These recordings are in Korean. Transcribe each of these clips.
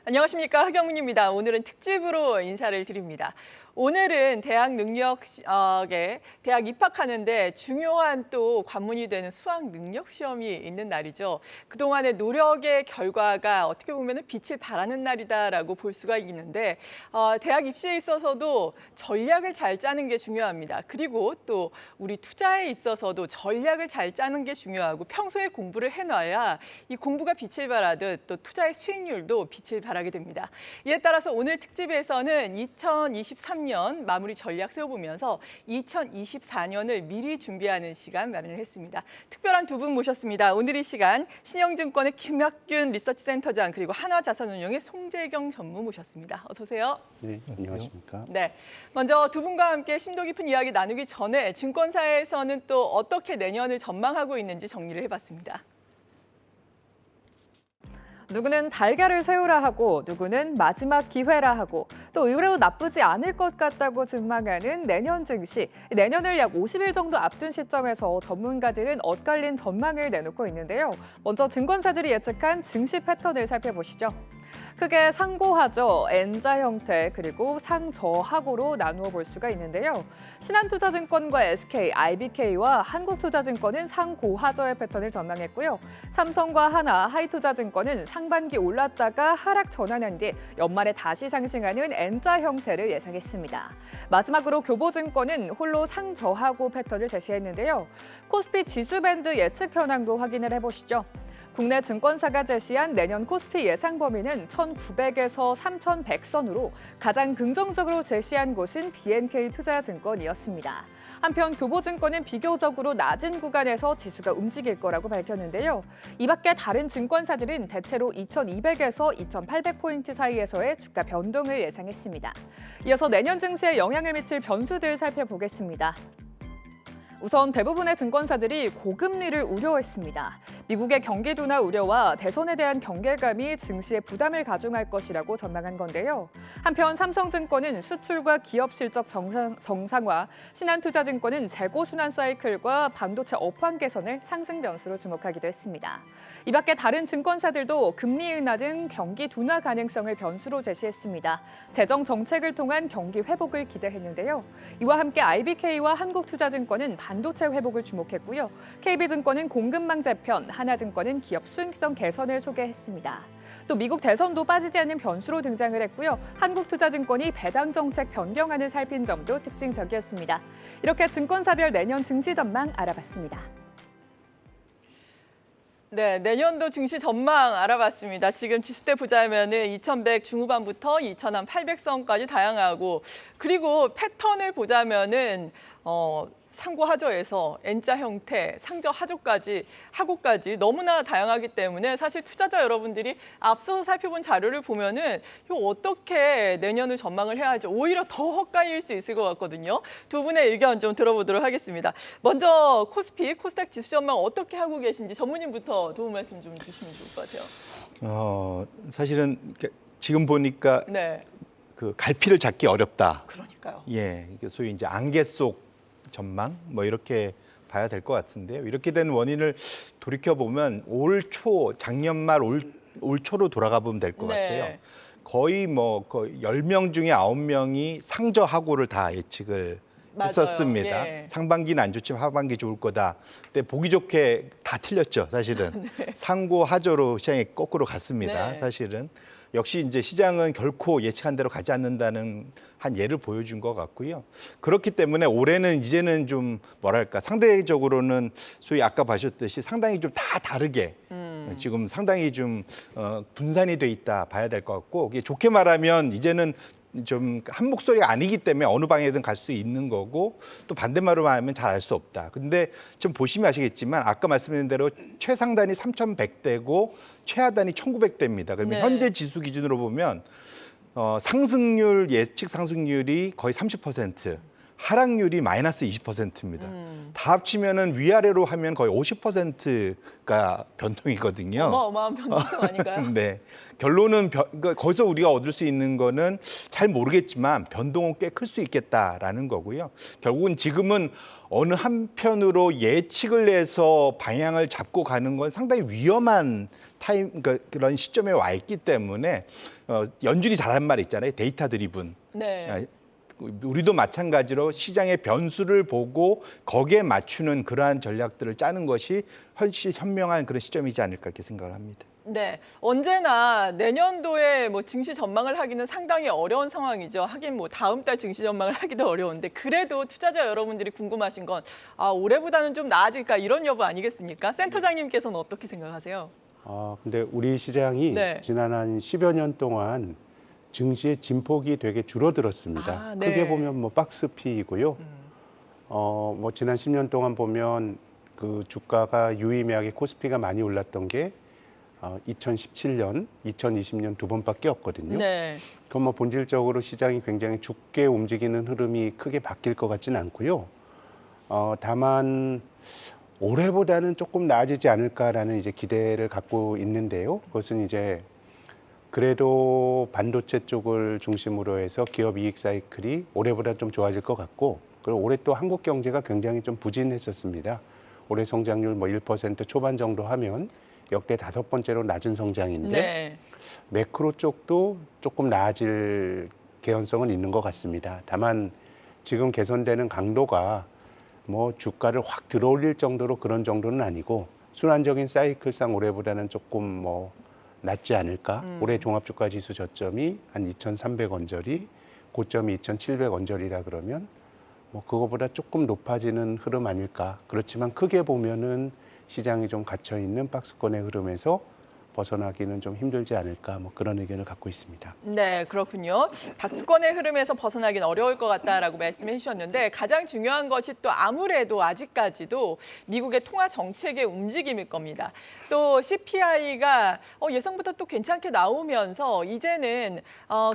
안녕하십니까, 하경민입니다. 오늘은 특집으로 인사를 드립니다. 오늘은 대학 능력에 대학 입학하는데 중요한 또 관문이 되는 수학 능력 시험이 있는 날이죠. 그동안의 노력의 결과가 어떻게 보면 빛을 발하는 날이다라고 볼 수가 있는데 대학 입시에 있어서도 전략을 잘 짜는 게 중요합니다. 그리고 또 우리 투자에 있어서도 전략을 잘 짜는 게 중요하고 평소에 공부를 해놔야 이 공부가 빛을 발하듯 또 투자의 수익률도 빛을 발하게 됩니다. 이에 따라서 오늘 특집에서는 2023년 마무리 전략 세워보면서 2024년을 미리 준비하는 시간 마련을 했습니다. 특별한 두 분 모셨습니다. 오늘 이 시간 신영증권의 김학균 리서치센터장 그리고 한화자산운용의 송재경 전무 모셨습니다. 어서 오세요. 네, 안녕하십니까. 네, 먼저 두 분과 함께 심도 깊은 이야기 나누기 전에 증권사에서는 또 어떻게 내년을 전망하고 있는지 정리를 해봤습니다. 누구는 달걀을 세우라 하고 누구는 마지막 기회라 하고 또 의외로 나쁘지 않을 것 같다고 전망하는 내년 증시. 내년을 약 50일 정도 앞둔 시점에서 전문가들은 엇갈린 전망을 내놓고 있는데요. 먼저 증권사들이 예측한 증시 패턴을 살펴보시죠. 크게 상고하저, N자 형태, 그리고 상저하고로 나누어 볼 수가 있는데요. 신한투자증권과 SK, IBK와 한국투자증권은 상고하저의 패턴을 전망했고요. 삼성과 하나, 하이투자증권은 상반기 올랐다가 하락 전환한 뒤 연말에 다시 상승하는 N자 형태를 예상했습니다. 마지막으로 교보증권은 홀로 상저하고 패턴을 제시했는데요. 코스피 지수밴드 예측 현황도 확인을 해보시죠. 국내 증권사가 제시한 내년 코스피 예상 범위는 1,900에서 3,100선으로 가장 긍정적으로 제시한 곳은 BNK투자증권이었습니다. 한편 교보증권은 비교적으로 낮은 구간에서 지수가 움직일 거라고 밝혔는데요. 이 밖에 다른 증권사들은 대체로 2,200에서 2,800포인트 사이에서의 주가 변동을 예상했습니다. 이어서 내년 증시에 영향을 미칠 변수들 살펴보겠습니다. 우선 대부분의 증권사들이 고금리를 우려했습니다. 미국의 경기 둔화 우려와 대선에 대한 경계감이 증시에 부담을 가중할 것이라고 전망한 건데요. 한편 삼성증권은 수출과 기업 실적 정상화, 신한투자증권은 재고 순환 사이클과 반도체 업황 개선을 상승 변수로 주목하기도 했습니다. 이 밖에 다른 증권사들도 금리 인하 등 경기 둔화 가능성을 변수로 제시했습니다. 재정 정책을 통한 경기 회복을 기대했는데요. 이와 함께 IBK와 한국투자증권은 반도체 회복을 주목했고요. KB증권은 공급망 재편, 하나증권은 기업 수익성 개선을 소개했습니다. 또 미국 대선도 빠지지 않는 변수로 등장을 했고요. 한국투자증권이 배당 정책 변경안을 살핀 점도 특징적이었습니다. 이렇게 증권사별 내년 증시 전망 알아봤습니다. 네, 내년도 증시 전망 알아봤습니다. 지금 지수대 보자면은 2,100 중후반부터 2,800선까지 다양하고 그리고 패턴을 보자면은 상고하저에서 N자 형태, 상저하저까지, 하고까지 너무나 다양하기 때문에 사실 투자자 여러분들이 앞서서 살펴본 자료를 보면은 이거 어떻게 내년을 전망을 해야 할지 오히려 더 헛갈릴 수 있을 것 같거든요. 두 분의 의견 좀 들어보도록 하겠습니다. 먼저 코스피, 코스닥 지수 전망 어떻게 하고 계신지 전무님부터 도움 말씀 좀 주시면 좋을 것 같아요. 사실은 지금 보니까 네. 그 갈피를 잡기 어렵다. 그러니까요. 예, 소위 이제 안개 속 전망 뭐 이렇게 봐야 될 것 같은데요. 이렇게 된 원인을 돌이켜 보면 올 초, 작년 말 올 초로 돌아가 보면 될 것 같아요. 거의 뭐 10명 중에 9명이 상저하고를 다 예측을 맞아요. 했었습니다. 예. 상반기는 안 좋지만 하반기 좋을 거다. 근데 보기 좋게 다 틀렸죠, 사실은. 네. 상고 하저로 시장이 거꾸로 갔습니다, 네. 사실은. 역시 이제 시장은 결코 예측한 대로 가지 않는다는 한 예를 보여준 것 같고요. 그렇기 때문에 올해는 이제는 좀 뭐랄까 상대적으로는 소위 아까 봐주셨듯이 상당히 좀 다 다르게 지금 상당히 좀 분산이 돼 있다 봐야 될 것 같고 이게 좋게 말하면 이제는 좀 한 목소리가 아니기 때문에 어느 방향이든 갈 수 있는 거고 또 반대말로 말하면 잘 알 수 없다. 근데 좀 보시면 아시겠지만 아까 말씀드린 대로 최상단이 3,100대고 최하단이 1,900대입니다. 그러면 네. 현재 지수 기준으로 보면 상승률 예측 상승률이 거의 30%, 하락률이 마이너스 20%입니다. 다 합치면은 위아래로 하면 거의 50%가 변동이거든요. 어마어마한 변동성 아닌가요? 네. 결론은 그러니까 거기서 우리가 얻을 수 있는 거는 잘 모르겠지만 변동은 꽤 클 수 있겠다라는 거고요. 결국은 지금은 어느 한편으로 예측을 해서 방향을 잡고 가는 건 상당히 위험한 그러니까 그런 시점에 와 있기 때문에 연준이 잘한 말 있잖아요. 데이터 드리븐. 네. 우리도 마찬가지로 시장의 변수를 보고 거기에 맞추는 그러한 전략들을 짜는 것이 훨씬 현명한 그런 시점이지 않을까 이렇게 생각을 합니다. 네, 언제나 내년도에 뭐 증시 전망을 하기는 상당히 어려운 상황이죠. 하긴 뭐 다음 달 증시 전망을 하기도 어려운데 그래도 투자자 여러분들이 궁금하신 건 올해보다는 좀 나아질까 이런 여부 아니겠습니까? 센터장님께서는 어떻게 생각하세요? 근데 우리 시장이 네. 지난 한 10여 년 동안 증시의 진폭이 되게 줄어들었습니다. 네. 크게 보면 뭐 박스피이고요. 뭐 지난 10년 동안 보면 그 주가가 유의미하게 코스피가 많이 올랐던 게 2017년, 2020년 두 번밖에 없거든요. 네. 그럼 뭐 본질적으로 시장이 굉장히 죽게 움직이는 흐름이 크게 바뀔 것 같지는 않고요. 다만 올해보다는 조금 나아지지 않을까라는 이제 기대를 갖고 있는데요. 그것은 이제 그래도 반도체 쪽을 중심으로 해서 기업 이익 사이클이 올해보다 좀 좋아질 것 같고, 그리고 올해 또 한국 경제가 굉장히 좀 부진했었습니다. 올해 성장률 뭐 1% 초반 정도 하면 역대 5번째로 낮은 성장인데 네. 매크로 쪽도 조금 나아질 개연성은 있는 것 같습니다. 다만 지금 개선되는 강도가 뭐 주가를 확 들어올릴 정도로 그런 정도는 아니고 순환적인 사이클상 올해보다는 조금 뭐 낮지 않을까. 올해 종합주가지수 저점이 한 2,300원저리, 고점이 2,700원저리라 그러면 뭐 그거보다 조금 높아지는 흐름 아닐까. 그렇지만 크게 보면은 시장이 좀 갇혀 있는 박스권의 흐름에서 벗어나기는 좀 힘들지 않을까, 뭐 그런 의견을 갖고 있습니다. 네, 그렇군요. 박스권의 흐름에서 벗어나긴 어려울 것 같다라고 말씀해 주셨는데 가장 중요한 것이 또 아무래도 아직까지도 미국의 통화 정책의 움직임일 겁니다. 또 CPI가 예상보다 또 괜찮게 나오면서 이제는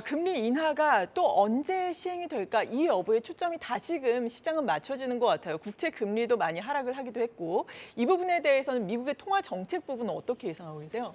금리 인하가 또 언제 시행이 될까 이 여부에 초점이 다시금 시장은 맞춰지는 것 같아요. 국채 금리도 많이 하락을 하기도 했고 이 부분에 대해서는 미국의 통화 정책 부분은 어떻게 예상하고 계세요?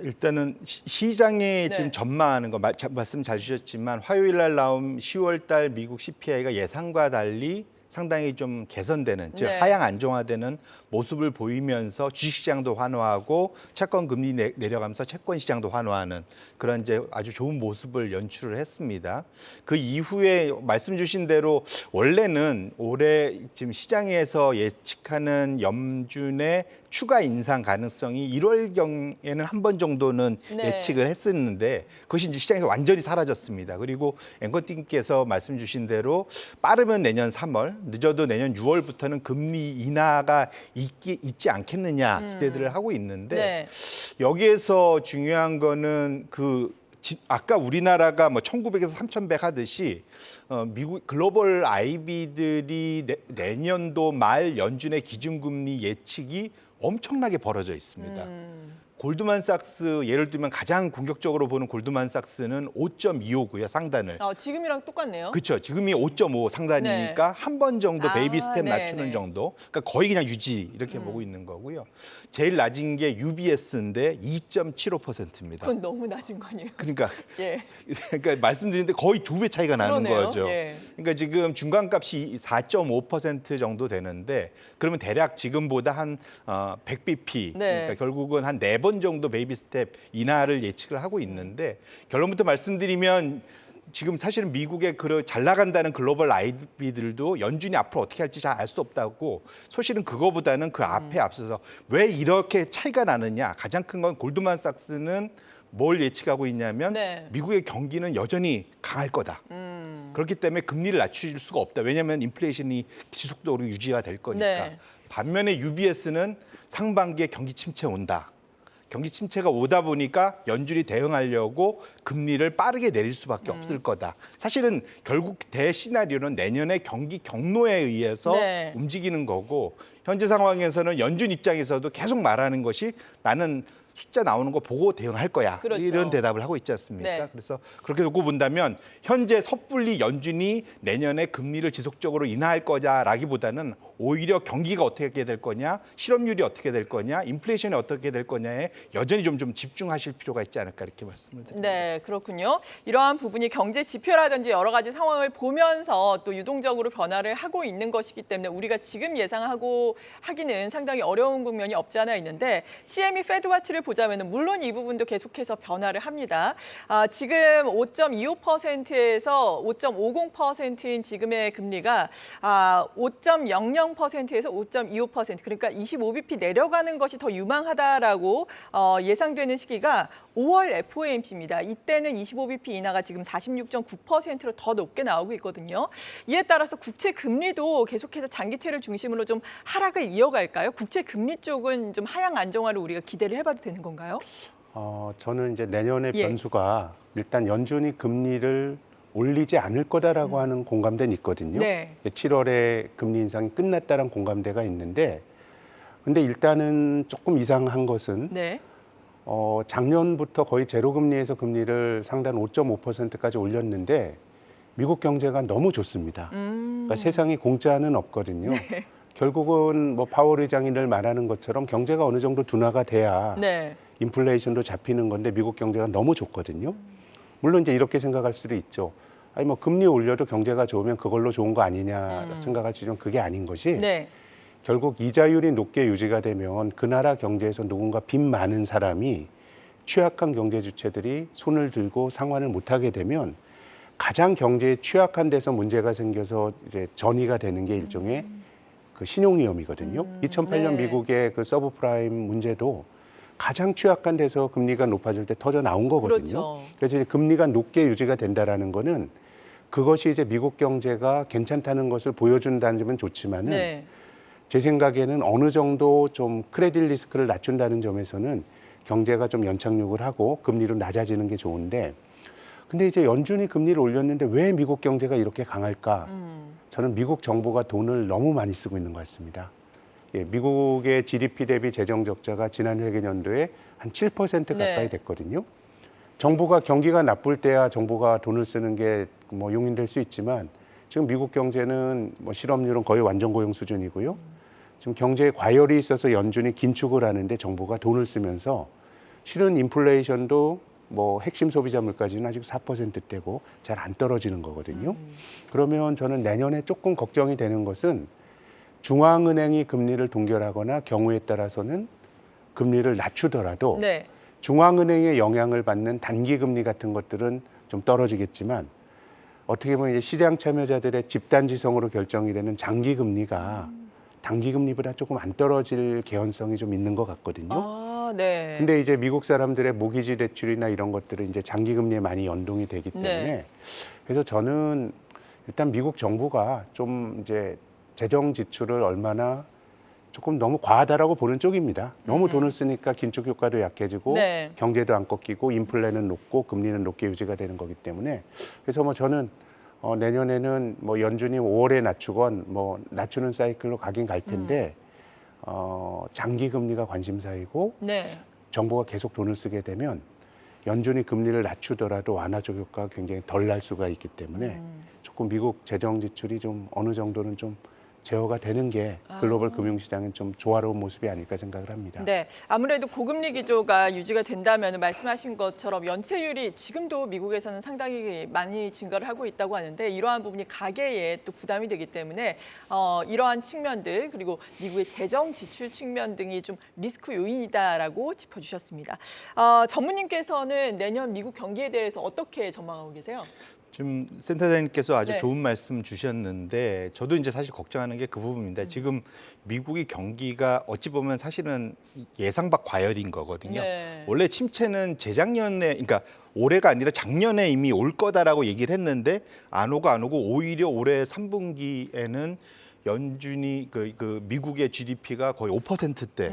일단은 시장에 네. 지금 전망하는 거 말씀 잘 주셨지만 화요일 날 나온 10월 달 미국 CPI가 예상과 달리 상당히 좀 개선되는, 즉 네. 하향 안정화되는 모습을 보이면서 주식시장도 환호하고 채권 금리 내려가면서 채권 시장도 환호하는 그런 이제 아주 좋은 모습을 연출을 했습니다. 그 이후에 말씀 주신 대로 원래는 올해 지금 시장에서 예측하는 연준의 추가 인상 가능성이 1월경에는 한 번 정도는 네. 예측을 했었는데 그것이 이제 시장에서 완전히 사라졌습니다. 그리고 앵커님께서 말씀 주신 대로 빠르면 내년 3월, 늦어도 내년 6월부터는 금리 인하가 있지 않겠느냐 기대들을 하고 있는데 네. 여기에서 중요한 거는 아까 우리나라가 뭐 1900에서 3100 하듯이 미국 글로벌 IB들이 내년도 말 연준의 기준금리 예측이 엄청나게 벌어져 있습니다. 골드만삭스 예를 들면 가장 공격적으로 보는 골드만삭스는 5.25고요, 상단을. 지금이랑 똑같네요. 그렇죠. 지금이 5.5 상단이니까 네. 한 번 정도 베이비 스텝 네, 낮추는 네. 정도. 그러니까 거의 그냥 유지 이렇게 보고 있는 거고요. 제일 낮은 게 UBS인데 2.75%입니다. 그건 너무 낮은 거 아니에요? 그러니까 예. 그러니까 말씀드리는데 거의 2배 차이가 나는 그러네요. 거죠. 예. 그러니까 지금 중간값이 4.5% 정도 되는데 그러면 대략 지금보다 한 100bp 네. 그러니까 결국은 한 4번 정도 베이비 스텝 인하를 예측을 하고 있는데 결론부터 말씀드리면 지금 사실은 미국의 잘 나간다는 글로벌 IB들도 연준이 앞으로 어떻게 할지 잘 알 수 없다고 사실은 그거보다는 그 앞에 앞서서 왜 이렇게 차이가 나느냐 가장 큰 건 골드만삭스는 뭘 예측하고 있냐면 네. 미국의 경기는 여전히 강할 거다. 그렇기 때문에 금리를 낮출 수가 없다. 왜냐하면 인플레이션이 지속적으로 유지가 될 거니까. 네. 반면에 UBS는 상반기에 경기 침체 온다. 경기 침체가 오다 보니까 연준이 대응하려고 금리를 빠르게 내릴 수밖에 없을 거다. 사실은 결국 대시나리오는 내년에 경기 경로에 의해서 네. 움직이는 거고 현재 상황에서는 연준 입장에서도 계속 말하는 것이 나는 숫자 나오는 거 보고 대응할 거야. 그렇죠. 이런 대답을 하고 있지 않습니까? 네. 그래서 그렇게 놓고 본다면 현재 섣불리 연준이 내년에 금리를 지속적으로 인하할 거냐라기보다는 오히려 경기가 어떻게 될 거냐, 실업률이 어떻게 될 거냐, 인플레이션이 어떻게 될 거냐에 여전히 좀 집중하실 필요가 있지 않을까 이렇게 말씀을 드립니다. 네, 그렇군요. 이러한 부분이 경제 지표라든지 여러 가지 상황을 보면서 또 유동적으로 변화를 하고 있는 것이기 때문에 우리가 지금 예상하고 하기는 상당히 어려운 국면이 없지 않아 있는데 CME 페드와치를 보자면 물론 이 부분도 계속해서 변화를 합니다. 지금 5.25%에서 5.50%인 지금의 금리가 5.00%에서 5.25% 그러니까 25bp 내려가는 것이 더 유망하다라고 예상되는 시기가 5월 FOMC입니다. 이때는 25bp 인하가 지금 46.9%로 더 높게 나오고 있거든요. 이에 따라서 국채 금리도 계속해서 장기채를 중심으로 좀 하락을 이어갈까요? 국채 금리 쪽은 좀 하향 안정화를 우리가 기대를 해봐도 되는 건가요? 저는 이제 내년의 예. 변수가 일단 연준이 금리를 올리지 않을 거다라고 하는 공감대는 있거든요. 네. 7월에 금리 인상이 끝났다는 공감대가 있는데, 근데 일단은 조금 이상한 것은 네. 작년부터 거의 제로금리에서 금리를 상단 5.5%까지 올렸는데 미국 경제가 너무 좋습니다. 그러니까 세상에 공짜는 없거든요. 네. 결국은 뭐 파월 의장이 늘 말하는 것처럼 경제가 어느 정도 둔화가 돼야 네. 인플레이션도 잡히는 건데 미국 경제가 너무 좋거든요. 물론 이제 이렇게 생각할 수도 있죠. 아니 뭐 금리 올려도 경제가 좋으면 그걸로 좋은 거 아니냐 생각할 수 있지만 그게 아닌 것이 네. 결국 이자율이 높게 유지가 되면 그 나라 경제에서 누군가 빚 많은 사람이 취약한 경제 주체들이 손을 들고 상환을 못하게 되면 가장 경제에 취약한 데서 문제가 생겨서 이제 전이가 되는 게 일종의 그 신용위험이거든요. 2008년 네. 미국의 그 서브프라임 문제도 가장 취약한 데서 금리가 높아질 때 터져 나온 거거든요. 그렇죠. 그래서 이제 금리가 높게 유지가 된다라는 거는 그것이 이제 미국 경제가 괜찮다는 것을 보여준다는 점은 좋지만은 네. 제 생각에는 어느 정도 좀 크레딧 리스크를 낮춘다는 점에서는 경제가 좀 연착륙을 하고 금리로 낮아지는 게 좋은데, 근데 이제 연준이 금리를 올렸는데 왜 미국 경제가 이렇게 강할까? 저는 미국 정부가 돈을 너무 많이 쓰고 있는 것 같습니다. 예, 미국의 GDP 대비 재정 적자가 지난 회계연도에 한 7% 가까이 네. 됐거든요. 정부가 경기가 나쁠 때야 정부가 돈을 쓰는 게 뭐 용인될 수 있지만 지금 미국 경제는 뭐 실업률은 거의 완전 고용 수준이고요. 지금 경제에 과열이 있어서 연준이 긴축을 하는데 정부가 돈을 쓰면서 실은 인플레이션도 뭐 핵심 소비자 물가지는 아직 4%대고 잘 안 떨어지는 거거든요. 그러면 저는 내년에 조금 걱정이 되는 것은 중앙은행이 금리를 동결하거나 경우에 따라서는 금리를 낮추더라도 네. 중앙은행의 영향을 받는 단기 금리 같은 것들은 좀 떨어지겠지만 어떻게 보면 이제 시장 참여자들의 집단지성으로 결정이 되는 장기 금리가 단기 금리보다 조금 안 떨어질 개연성이 좀 있는 것 같거든요. 네. 근데 이제 미국 사람들의 모기지 대출이나 이런 것들은 이제 장기 금리에 많이 연동이 되기 때문에 네. 그래서 저는 일단 미국 정부가 좀 이제 재정 지출을 얼마나 조금 너무 과하다라고 보는 쪽입니다. 너무 돈을 쓰니까 긴축 효과도 약해지고 네. 경제도 안 꺾이고 인플레는 높고 금리는 높게 유지가 되는 거기 때문에 그래서 뭐 저는 내년에는 뭐 연준이 5월에 낮추건 뭐 낮추는 사이클로 가긴 갈 텐데 장기 금리가 관심사이고 네. 정부가 계속 돈을 쓰게 되면 연준이 금리를 낮추더라도 완화적 효과가 굉장히 덜 날 수가 있기 때문에 조금 미국 재정 지출이 좀 어느 정도는 좀 제어가 되는 게 글로벌 금융시장은 좀 조화로운 모습이 아닐까 생각을 합니다. 네, 아무래도 고금리 기조가 유지가 된다면 말씀하신 것처럼 연체율이 지금도 미국에서는 상당히 많이 증가를 하고 있다고 하는데 이러한 부분이 가계에 또 부담이 되기 때문에 이러한 측면들 그리고 미국의 재정 지출 측면 등이 좀 리스크 요인이다라고 짚어주셨습니다. 전무님께서는 내년 미국 경기에 대해서 어떻게 전망하고 계세요? 지금 센터장님께서 아주 네. 좋은 말씀 주셨는데 저도 이제 사실 걱정하는 게 그 부분입니다. 지금 미국의 경기가 어찌 보면 사실은 예상 밖 과열인 거거든요. 네. 원래 침체는 재작년에, 그러니까 올해가 아니라 작년에 이미 올 거다라고 얘기를 했는데 안 오고 오히려 올해 3분기에는 연준이 그 미국의 GDP가 거의 5%대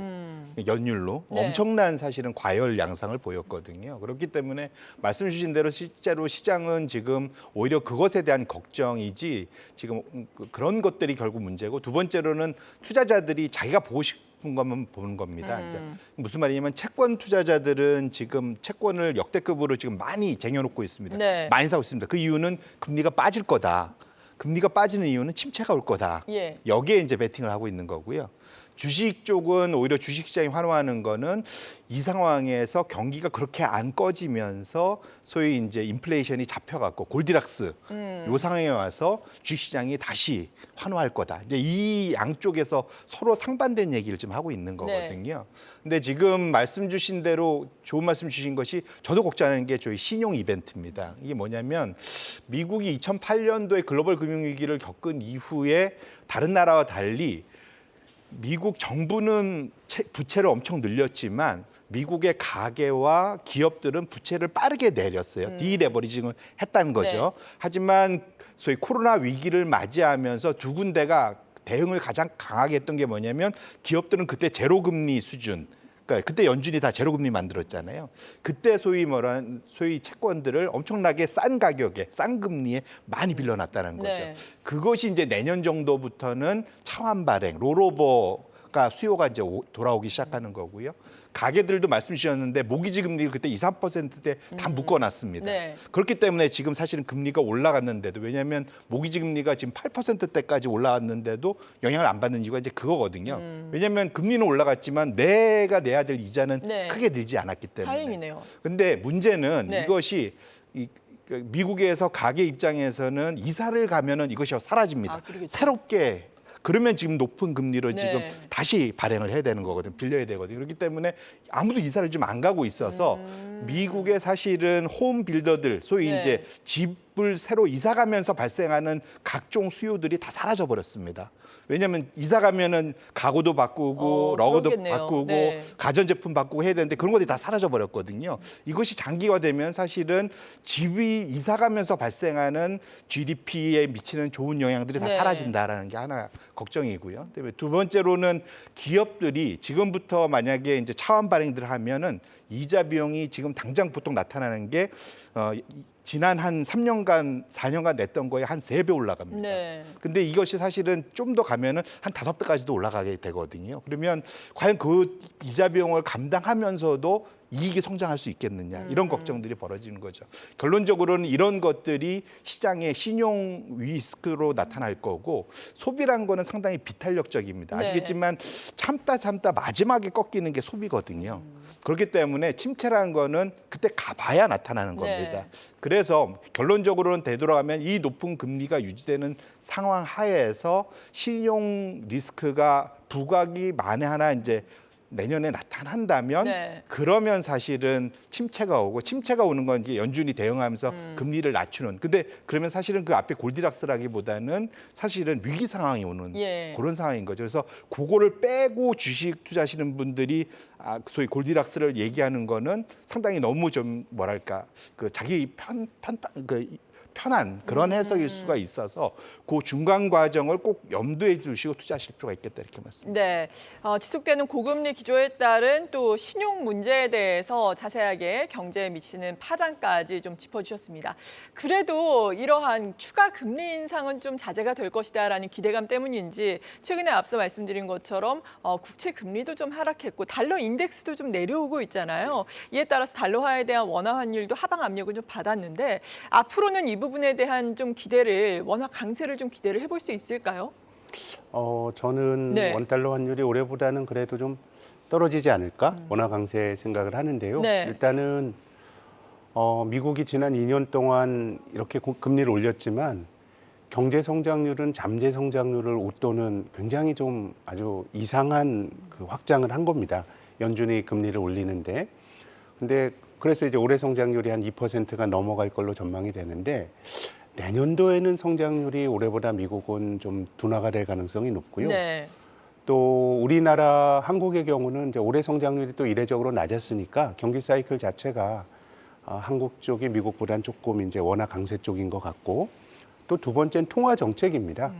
연율로 네. 엄청난 사실은 과열 양상을 보였거든요. 그렇기 때문에 말씀 주신 대로 실제로 시장은 지금 오히려 그것에 대한 걱정이지 지금 그런 것들이 결국 문제고 두 번째로는 투자자들이 자기가 보고 싶은 것만 보는 겁니다. 이제 무슨 말이냐면 채권 투자자들은 지금 채권을 역대급으로 지금 많이 쟁여놓고 있습니다. 네. 많이 사고 있습니다. 그 이유는 금리가 빠질 거다. 금리가 빠지는 이유는 침체가 올 거다. 예. 여기에 이제 베팅을 하고 있는 거고요. 주식 쪽은 오히려 주식시장이 환호하는 거는 이 상황에서 경기가 그렇게 안 꺼지면서 소위 이제 인플레이션이 잡혀갖고 골디락스 요 상황에 와서 주식시장이 다시 환호할 거다. 이제 이 양쪽에서 서로 상반된 얘기를 좀 하고 있는 거거든요. 근데 지금 말씀 주신 대로 좋은 말씀 주신 것이 저도 걱정하는 게 저희 신용 이벤트입니다. 이게 뭐냐면 미국이 2008년도에 글로벌 금융위기를 겪은 이후에 다른 나라와 달리 미국 정부는 부채를 엄청 늘렸지만 미국의 가계와 기업들은 부채를 빠르게 내렸어요. 디레버리징을 했다는 거죠. 네. 하지만 소위 코로나 위기를 맞이하면서 두 군데가 대응을 가장 강하게 했던 게 뭐냐면 기업들은 그때 제로금리 수준, 그러니까 그때 연준이 다 제로금리 만들었잖아요. 그때 소위 채권들을 엄청나게 싼 가격에, 싼 금리에 많이 빌려놨다는 거죠. 네. 그것이 이제 내년 정도부터는 차환 발행, 롤오버가 수요가 이제 돌아오기 시작하는 거고요. 가게들도 말씀 주셨는데 모기지 금리를 그때 2, 3%대 다 묶어놨습니다. 네. 그렇기 때문에 지금 사실은 금리가 올라갔는데도, 왜냐하면 모기지 금리가 지금 8%대까지 올라왔는데도 영향을 안 받는 이유가 이제 그거거든요. 왜냐하면 금리는 올라갔지만 내가 내야 될 이자는 네. 크게 늘지 않았기 때문에. 다행이네요. 근데 문제는 네. 이것이 미국에서 가게 입장에서는 이사를 가면은 이것이 사라집니다. 아, 그러겠죠. 새롭게. 그러면 지금 높은 금리로 네. 지금 다시 발행을 해야 되는 거거든요. 빌려야 되거든요. 그렇기 때문에 아무도 이사를 좀 안 가고 있어서 미국의 사실은 홈 빌더들, 소위 네. 이제 집을 새로 이사 가면서 발생하는 각종 수요들이 다 사라져 버렸습니다. 왜냐하면 이사 가면은 가구도 바꾸고 러그도 그렇겠네요. 바꾸고 네. 가전제품 바꾸고 해야 되는데 그런 것들이 다 사라져 버렸거든요. 이것이 장기화되면 사실은 집이 이사 가면서 발생하는 GDP에 미치는 좋은 영향들이 다 네. 사라진다라는 게 하나 걱정이고요. 그다음에 두 번째로는 기업들이 지금부터 만약에 이제 차환 발행들을 하면은 이자 비용이 지금 당장 보통 나타나는 게 지난 한 3년간, 4년간 냈던 거에 한 3배 올라갑니다. 네. 근데 이것이 사실은 좀 더 가면은 한 5배까지도 올라가게 되거든요. 그러면 과연 그 이자 비용을 감당하면서도 이익이 성장할 수 있겠느냐, 이런 걱정들이 벌어지는 거죠. 결론적으로는 이런 것들이 시장의 신용 리스크로 나타날 거고, 소비란 거는 상당히 비탄력적입니다. 네. 아시겠지만 참다 마지막에 꺾이는 게 소비거든요. 그렇기 때문에 침체라는 거는 그때 가봐야 나타나는 겁니다. 네. 그래서 결론적으로는 되돌아가면 이 높은 금리가 유지되는 상황 하에서 신용 리스크가 부각이 만에 하나 이제 내년에 나타난다면 네. 그러면 사실은 침체가 오고, 침체가 오는 건 이제 연준이 대응하면서 금리를 낮추는. 근데 그러면 사실은 그 앞에 골디락스라기보다는 사실은 위기 상황이 오는 예. 그런 상황인 거죠. 그래서 그거를 빼고 주식 투자하시는 분들이 소위 골디락스를 얘기하는 거는 상당히 너무 좀 뭐랄까 그 자기 편한 그런 해석일 수가 있어서 그 중간 과정을 꼭 염두에 두시고 투자하실 필요가 있겠다, 이렇게 말씀드립니다. 네, 지속되는 고금리 기조에 따른 또 신용 문제에 대해서 자세하게 경제에 미치는 파장까지 좀 짚어주셨습니다. 그래도 이러한 추가 금리 인상은 좀 자제가 될 것이다라는 기대감 때문인지 최근에 앞서 말씀드린 것처럼 국채 금리도 좀 하락했고 달러 인덱스도 좀 내려오고 있잖아요. 이에 따라서 달러화에 대한 원화 환율도 하방 압력을 좀 받았는데 앞으로는 이 부분에 대한 좀 기대를 원화 강세를 좀 기대를 해볼 수 있을까요? 저는 네. 원달러 환율이 올해보다는 그래도 좀 떨어지지 않을까 원화 강세 생각을 하는데요. 네. 일단은 미국이 지난 2년 동안 이렇게 금리를 올렸지만 경제 성장률은 잠재 성장률을 웃도는 굉장히 좀 아주 이상한 그 확장을 한 겁니다. 연준이 금리를 올리는데. 근데 그래서 이제 올해 성장률이 한 2%가 넘어갈 걸로 전망이 되는데 내년도에는 성장률이 올해보다 미국은 좀 둔화가 될 가능성이 높고요. 네. 또 우리나라 한국의 경우는 이제 올해 성장률이 또 이례적으로 낮았으니까 경기 사이클 자체가 한국 쪽이 미국보다는 조금 이제 원화 강세 쪽인 것 같고, 또 두 번째는 통화 정책입니다.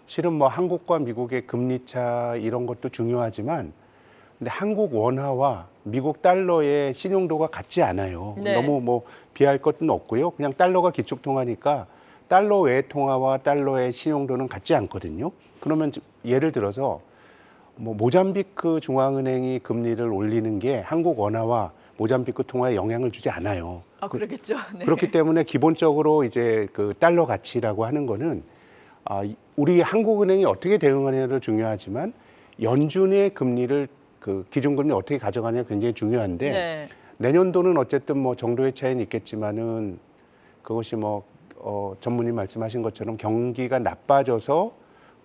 실은 뭐 한국과 미국의 금리 차 이런 것도 중요하지만 근데 한국 원화와 미국 달러의 신용도가 같지 않아요. 네. 너무 뭐 비할 것은 없고요. 그냥 달러가 기축 통화니까 달러 외 통화와 달러의 신용도는 같지 않거든요. 그러면 예를 들어서 뭐 모잠비크 중앙은행이 금리를 올리는 게 한국 원화와 모잠비크 통화에 영향을 주지 않아요. 아, 그러겠죠. 네. 그렇기 때문에 기본적으로 이제 그 달러 가치라고 하는 거는 우리 한국은행이 어떻게 대응하느냐도 중요하지만 연준의 금리를 그 기준금리 어떻게 가져가냐 굉장히 중요한데 네. 내년도는 어쨌든 뭐 정도의 차이는 있겠지만은 그것이 뭐 전무님 말씀하신 것처럼 경기가 나빠져서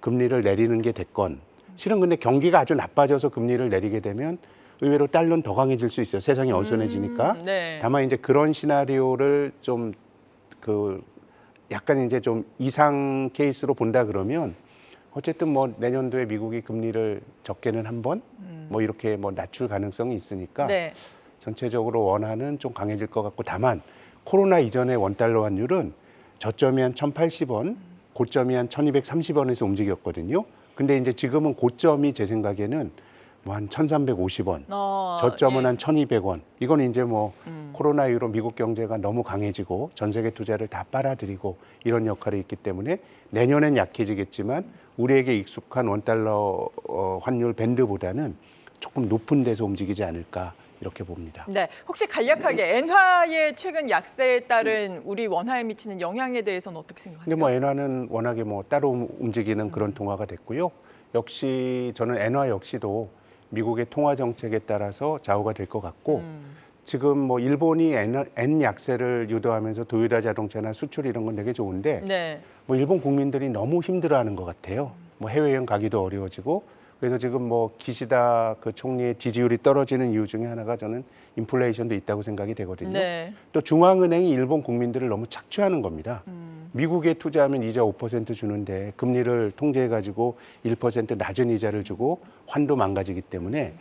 금리를 내리는 게 됐건 실은 근데 경기가 아주 나빠져서 금리를 내리게 되면 의외로 달러는 더 강해질 수 있어요. 세상이 어수선해지니까. 네. 다만 이제 그런 시나리오를 좀 그 약간 이제 좀 이상 케이스로 본다 그러면 어쨌든 뭐 내년도에 미국이 금리를 적게는 한 번 뭐 이렇게 뭐 낮출 가능성이 있으니까 네. 전체적으로 원화는 좀 강해질 것 같고 다만 코로나 이전의 원달러 환율은 저점이 한 1,080원, 고점이 한 1,230원에서 움직였거든요. 근데 이제 지금은 고점이 제 생각에는 뭐 한 1,350원, 저점은 예. 한 1,200원. 이건 이제 뭐 코로나 이후로 미국 경제가 너무 강해지고 전 세계 투자를 다 빨아들이고 이런 역할이 있기 때문에 내년엔 약해지겠지만 우리에게 익숙한 원달러 환율 밴드보다는 조금 높은 데서 움직이지 않을까 이렇게 봅니다. 네, 혹시 간략하게 엔화의 최근 약세에 따른 우리 원화에 미치는 영향에 대해서는 어떻게 생각하세요? 근데 뭐 엔화는 워낙에 뭐 따로 움직이는 그런 통화가 됐고요. 역시 저는 엔화 역시도 미국의 통화 정책에 따라서 좌우가 될 것 같고 지금 뭐 일본이 엔 약세를 유도하면서 도요타 자동차나 수출 이런 건 되게 좋은데 네. 뭐 일본 국민들이 너무 힘들어하는 것 같아요. 뭐 해외여행 가기도 어려워지고 그래서 지금 뭐 기시다 그 총리의 지지율이 떨어지는 이유 중에 하나가 저는 인플레이션도 있다고 생각이 되거든요. 네. 또 중앙은행이 일본 국민들을 너무 착취하는 겁니다. 미국에 투자하면 이자 5% 주는데 금리를 통제해가지고 1% 낮은 이자를 주고 환도 망가지기 때문에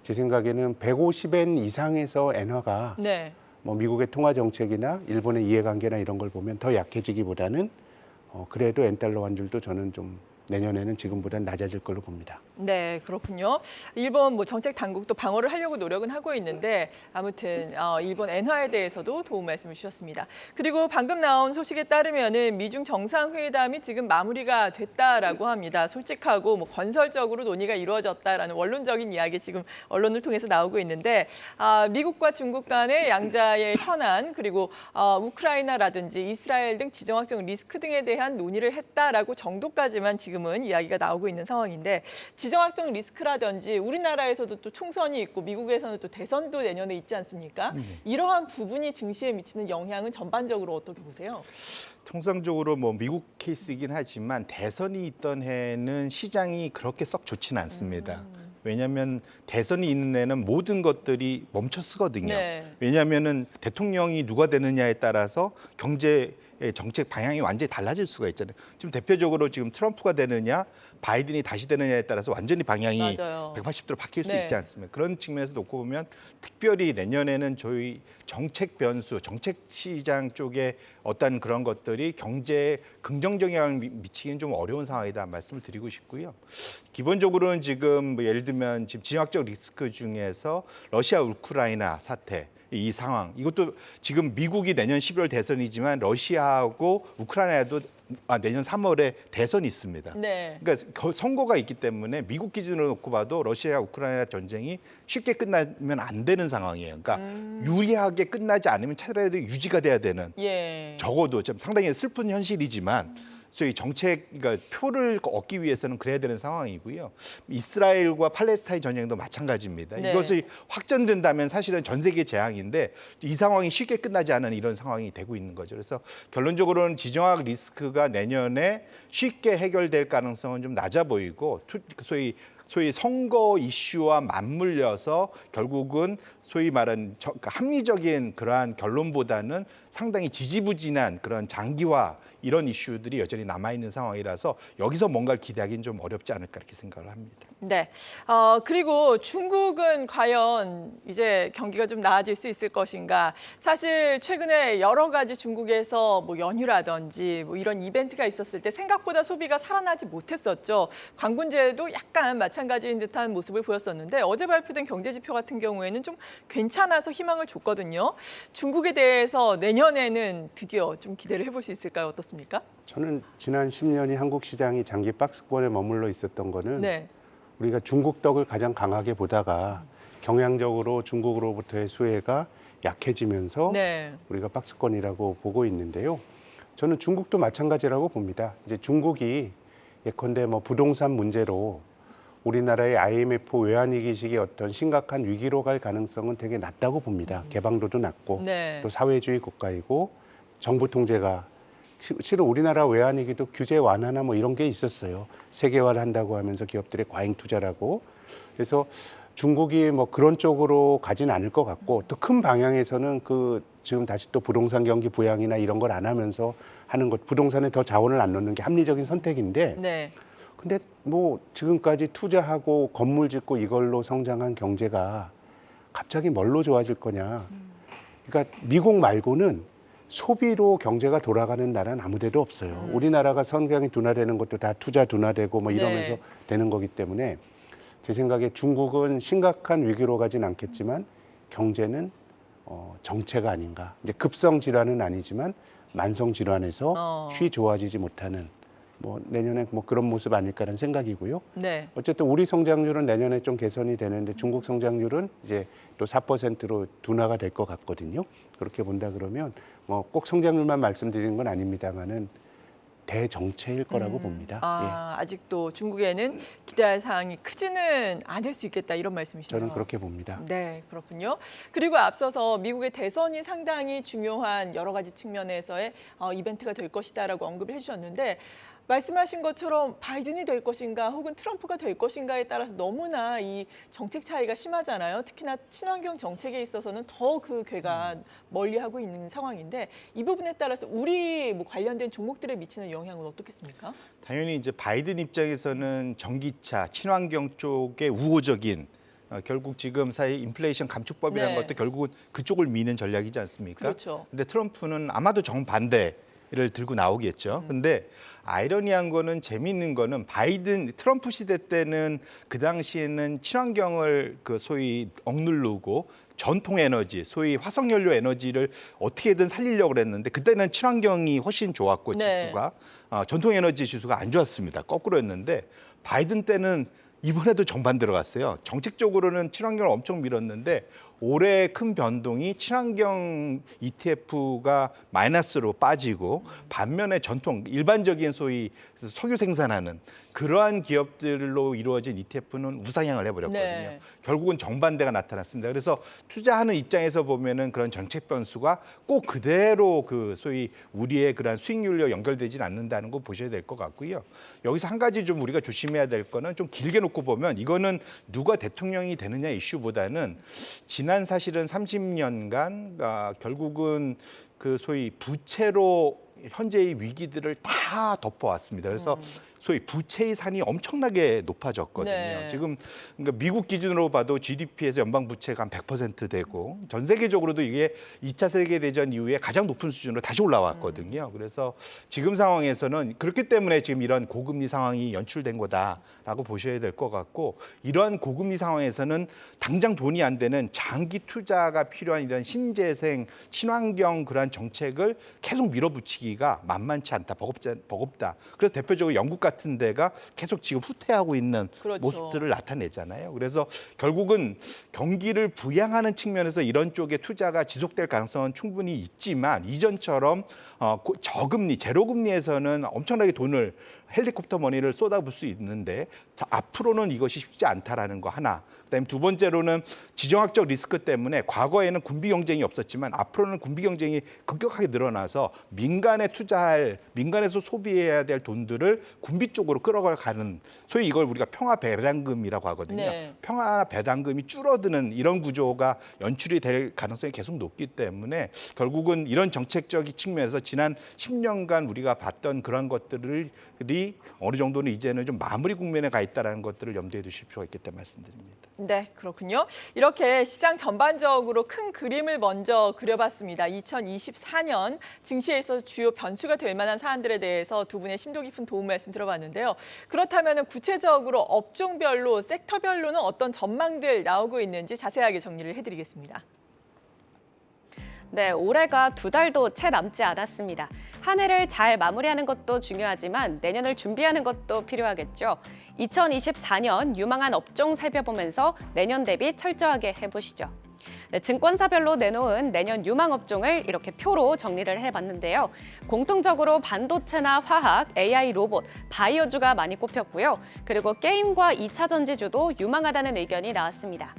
제 생각에는 150엔 이상에서 엔화가 네. 뭐 미국의 통화 정책이나 일본의 이해관계나 이런 걸 보면 더 약해지기보다는 그래도 엔달러 환율도 저는 좀 내년에는 지금보다는 낮아질 걸로 봅니다. 네, 그렇군요. 일본 뭐 정책 당국도 방어를 하려고 노력은 하고 있는데 아무튼 일본 엔화에 대해서도 도움 말씀을 주셨습니다. 그리고 방금 나온 소식에 따르면은 미중 정상회담이 지금 마무리가 됐다라고 합니다. 솔직하고 뭐 건설적으로 논의가 이루어졌다라는 원론적인 이야기 지금 언론을 통해서 나오고 있는데 미국과 중국 간의 양자의 현안 그리고 우크라이나라든지 이스라엘 등 지정학적 리스크 등에 대한 논의를 했다라고 정도까지만 지금은 이야기가 나오고 있는 상황인데 지정학적 리스크라든지 우리나라에서도 또 총선이 있고 미국에서는 또 대선도 내년에 있지 않습니까? 이러한 부분이 증시에 미치는 영향은 전반적으로 어떻게 보세요? 통상적으로 뭐 미국 케이스이긴 하지만 대선이 있던 해는 시장이 그렇게 썩 좋지는 않습니다. 왜냐하면 대선이 있는 해는 모든 것들이 멈춰 쓰거든요. 네. 왜냐하면은 대통령이 누가 되느냐에 따라서 경제 정책 방향이 완전히 달라질 수가 있잖아요. 지금 대표적으로 지금 트럼프가 되느냐, 바이든이 다시 되느냐에 따라서 완전히 방향이 맞아요. 180도로 바뀔 수 네. 있지 않습니까? 그런 측면에서 놓고 보면 특별히 내년에는 저희 정책 변수, 정책 시장 쪽에 어떤 그런 것들이 경제에 긍정적 영향을 미치기는 좀 어려운 상황이다 말씀을 드리고 싶고요. 기본적으로는 지금 뭐 예를 들면 지금 지정학적 리스크 중에서 러시아 우크라이나 사태 이 상황 이것도 지금 미국이 내년 11월 대선이지만 러시아하고 우크라이나도 내년 3월에 대선이 있습니다. 네. 그러니까 선거가 있기 때문에 미국 기준으로 놓고 봐도 러시아 우크라이나 전쟁이 쉽게 끝나면 안 되는 상황이에요. 그러니까 유리하게 끝나지 않으면 차라리 유지가 돼야 되는 예. 적어도 좀 상당히 슬픈 현실이지만 소위 정책, 그러니까 표를 얻기 위해서는 그래야 되는 상황이고요. 이스라엘과 팔레스타인 전쟁도 마찬가지입니다. 네. 이것이 확전된다면 사실은 전 세계 재앙인데 이 상황이 쉽게 끝나지 않은 이런 상황이 되고 있는 거죠. 그래서 결론적으로는 지정학 리스크가 내년에 쉽게 해결될 가능성은 좀 낮아 보이고 소위 선거 이슈와 맞물려서 결국은 소위 말하는 합리적인 그러한 결론보다는 상당히 지지부진한 그런 장기화 이런 이슈들이 여전히 남아있는 상황이라서 여기서 뭔가를 기대하기는 좀 어렵지 않을까 이렇게 생각을 합니다. 네. 그리고 중국은 과연 이제 경기가 좀 나아질 수 있을 것인가? 사실 최근에 여러 가지 중국에서 뭐 연휴라든지 뭐 이런 이벤트가 있었을 때 생각보다 소비가 살아나지 못했었죠. 관군제도 약간 마찬가지인 듯한 모습을 보였었는데 어제 발표된 경제 지표 같은 경우에는 좀 괜찮아서 희망을 줬거든요. 중국에 대해서 내년에는 드디어 좀 기대를 해볼 수 있을까요? 어떻습니까? 저는 지난 10년이 한국 시장이 장기 박스권에 머물러 있었던 거는 네. 우리가 중국 떡을 가장 강하게 보다가 경향적으로 중국으로부터의 수혜가 약해지면서 네. 우리가 박스권이라고 보고 있는데요. 저는 중국도 마찬가지라고 봅니다. 이제 중국이 예컨대 뭐 부동산 문제로 우리나라의 IMF 외환위기식의 어떤 심각한 위기로 갈 가능성은 되게 낮다고 봅니다. 개방도도 낮고 네. 또 사회주의 국가이고 정부 통제가 실은 우리나라 외환위기도 규제 완화나 뭐 이런 게 있었어요. 세계화를 한다고 하면서 기업들의 과잉 투자라고. 그래서 중국이 뭐 그런 쪽으로 가진 않을 것 같고 또 큰 방향에서는 그 지금 다시 또 부동산 경기 부양이나 이런 걸 안 하면서 하는 것, 부동산에 더 자원을 안 넣는 게 합리적인 선택인데 네. 근데 뭐 지금까지 투자하고 건물 짓고 이걸로 성장한 경제가 갑자기 뭘로 좋아질 거냐. 그러니까 미국 말고는 소비로 경제가 돌아가는 나라는 아무 데도 없어요. 우리나라가 성장이 둔화되는 것도 다 투자 둔화되고 뭐 이러면서 네. 되는 거기 때문에 제 생각에 중국은 심각한 위기로 가진 않겠지만 경제는 정체가 아닌가. 이제 급성 질환은 아니지만 만성 질환에서 쉬 좋아지지 못하는 뭐 내년에 뭐 그런 모습 아닐까라는 생각이고요. 네. 어쨌든 우리 성장률은 내년에 좀 개선이 되는데 중국 성장률은 이제 또 4%로 둔화가 될 것 같거든요. 그렇게 본다 그러면 뭐 꼭 성장률만 말씀드리는 건 아닙니다만은 대정체일 거라고 봅니다. 아직도 중국에는 기대할 사항이 크지는 않을 수 있겠다 이런 예, 말씀이시네요. 저는 그렇게 봅니다. 네, 그렇군요. 그리고 앞서서 미국의 대선이 상당히 중요한 여러 가지 측면에서의 이벤트가 될 것이다라고 언급을 해주셨는데 말씀하신 것처럼 바이든이 될 것인가 혹은 트럼프가 될 것인가에 따라서 너무나 이 정책 차이가 심하잖아요. 특히나 친환경 정책에 있어서는 더 그 궤가 멀리하고 있는 상황인데 이 부분에 따라서 우리 뭐 관련된 종목들에 미치는 영향은 어떻겠습니까? 당연히 이제 바이든 입장에서는 전기차, 친환경 쪽에 우호적인 결국 지금 사이 인플레이션 감축법이라는 네. 것도 결국은 그쪽을 미는 전략이지 않습니까? 그렇죠. 근데 트럼프는 아마도 정반대를 들고 나오겠죠. 근데 아이러니한 거는 재미있는 거는 바이든 트럼프 시대 때는 그 당시에는 친환경을 그 소위 억누르고 전통 에너지, 소위 화석연료 에너지를 어떻게든 살리려고 그랬는데 그때는 친환경이 훨씬 좋았고 네. 지수가 전통 에너지 지수가 안 좋았습니다. 거꾸로였는데 바이든 때는 이번에도 정반 들어갔어요. 정책적으로는 친환경을 엄청 밀었는데 올해 큰 변동이 친환경 ETF가 마이너스로 빠지고 반면에 전통 일반적인 소위 석유 생산하는 그러한 기업들로 이루어진 ETF는 우상향을 해버렸거든요. 네. 결국은 정반대가 나타났습니다. 그래서 투자하는 입장에서 보면은 그런 정책 변수가 꼭 그대로 그 소위 우리의 그런 수익률로 연결되지는 않는다는 거 보셔야 될 것 같고요. 여기서 한 가지 좀 우리가 조심해야 될 거는 좀 길게 놓고 보면 이거는 누가 대통령이 되느냐 이슈보다는 지난 사실은 30년간 결국은 그 소위 부채로 현재의 위기들을 다 덮어왔습니다. 그래서 소위 부채의 산이 엄청나게 높아졌거든요. 네. 지금 그러니까 미국 기준으로 봐도 GDP에서 연방 부채가 한 100% 되고 전 세계적으로도 이게 2차 세계 대전 이후에 가장 높은 수준으로 다시 올라왔거든요. 그래서 지금 상황에서는 그렇기 때문에 지금 이런 고금리 상황이 연출된 거다라고 보셔야 될 것 같고 이러한 고금리 상황에서는 당장 돈이 안 되는 장기 투자가 필요한 이런 신재생, 친환경 그러한 정책을 계속 밀어붙이기가 만만치 않다, 버겁다. 그래서 대표적으로 영국 같은 데가 계속 지금 후퇴하고 있는 그렇죠. 모습들을 나타내잖아요. 그래서 결국은 경기를 부양하는 측면에서 이런 쪽에 투자가 지속될 가능성은 충분히 있지만 이전처럼 저금리, 제로금리에서는 엄청나게 돈을 헬리콥터 머니를 쏟아부을 수 있는데 앞으로는 이것이 쉽지 않다라는 거 하나. 그다음에 두 번째로는 지정학적 리스크 때문에 과거에는 군비 경쟁이 없었지만 앞으로는 군비 경쟁이 급격하게 늘어나서 민간에 투자할, 민간에서 소비해야 될 돈들을 군비 쪽으로 끌어가는 소위 이걸 우리가 평화 배당금이라고 하거든요. 네. 평화 배당금이 줄어드는 이런 구조가 연출이 될 가능성이 계속 높기 때문에 결국은 이런 정책적인 측면에서 지난 10년간 우리가 봤던 그런 것들이 어느 정도는 이제는 좀 마무리 국면에 가 있다는 것들을 염두에 두실 필요가 있겠다 말씀드립니다. 네, 그렇군요. 이렇게 시장 전반적으로 큰 그림을 먼저 그려봤습니다. 2024년 증시에 있어서 주요 변수가 될 만한 사안들에 대해서 두 분의 심도 깊은 도움 말씀 들어봤는데요. 그렇다면 구체적으로 업종별로, 섹터별로는 어떤 전망들 나오고 있는지 자세하게 정리를 해드리겠습니다. 네, 올해가 2달도 채 남지 않았습니다. 한 해를 잘 마무리하는 것도 중요하지만 내년을 준비하는 것도 필요하겠죠. 2024년 유망한 업종 살펴보면서 내년 대비 철저하게 해보시죠. 네, 증권사별로 내놓은 내년 유망 업종을 이렇게 표로 정리를 해봤는데요. 공통적으로 반도체나 화학, AI, 로봇, 바이오주가 많이 꼽혔고요. 그리고 게임과 2차 전지주도 유망하다는 의견이 나왔습니다.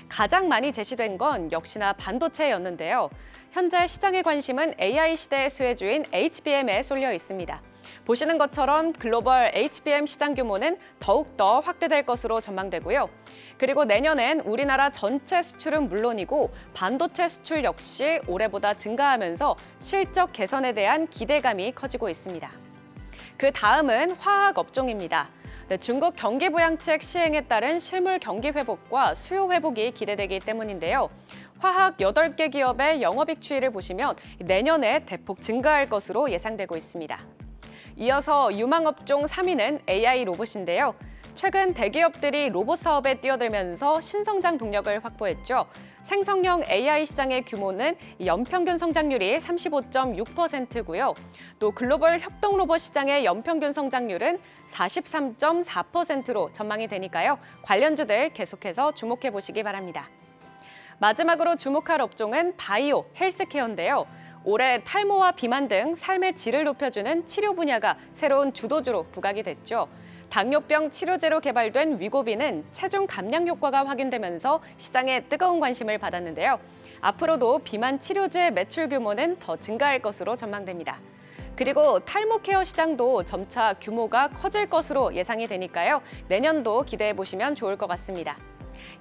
가장 많이 제시된 건 역시나 반도체였는데요. 현재 시장의 관심은 AI 시대의 수혜주인 HBM에 쏠려 있습니다. 보시는 것처럼 글로벌 HBM 시장 규모는 더욱더 확대될 것으로 전망되고요. 그리고 내년엔 우리나라 전체 수출은 물론이고 반도체 수출 역시 올해보다 증가하면서 실적 개선에 대한 기대감이 커지고 있습니다. 그 다음은 화학 업종입니다. 네, 중국 경기 부양책 시행에 따른 실물 경기 회복과 수요 회복이 기대되기 때문인데요. 화학 8개 기업의 영업이익 추이를 보시면 내년에 대폭 증가할 것으로 예상되고 있습니다. 이어서 유망업종 3위는 AI 로봇인데요. 최근 대기업들이 로봇 사업에 뛰어들면서 신성장 동력을 확보했죠. 생성형 AI 시장의 규모는 연평균 성장률이 35.6%고요. 또 글로벌 협동 로봇 시장의 연평균 성장률은 43.4%로 전망이 되니까요. 관련주들 계속해서 주목해 보시기 바랍니다. 마지막으로 주목할 업종은 바이오, 헬스케어인데요. 올해 탈모와 비만 등 삶의 질을 높여주는 치료 분야가 새로운 주도주로 부각이 됐죠. 당뇨병 치료제로 개발된 위고비는 체중 감량 효과가 확인되면서 시장에 뜨거운 관심을 받았는데요. 앞으로도 비만 치료제 매출 규모는 더 증가할 것으로 전망됩니다. 그리고 탈모 케어 시장도 점차 규모가 커질 것으로 예상이 되니까요. 내년도 기대해 보시면 좋을 것 같습니다.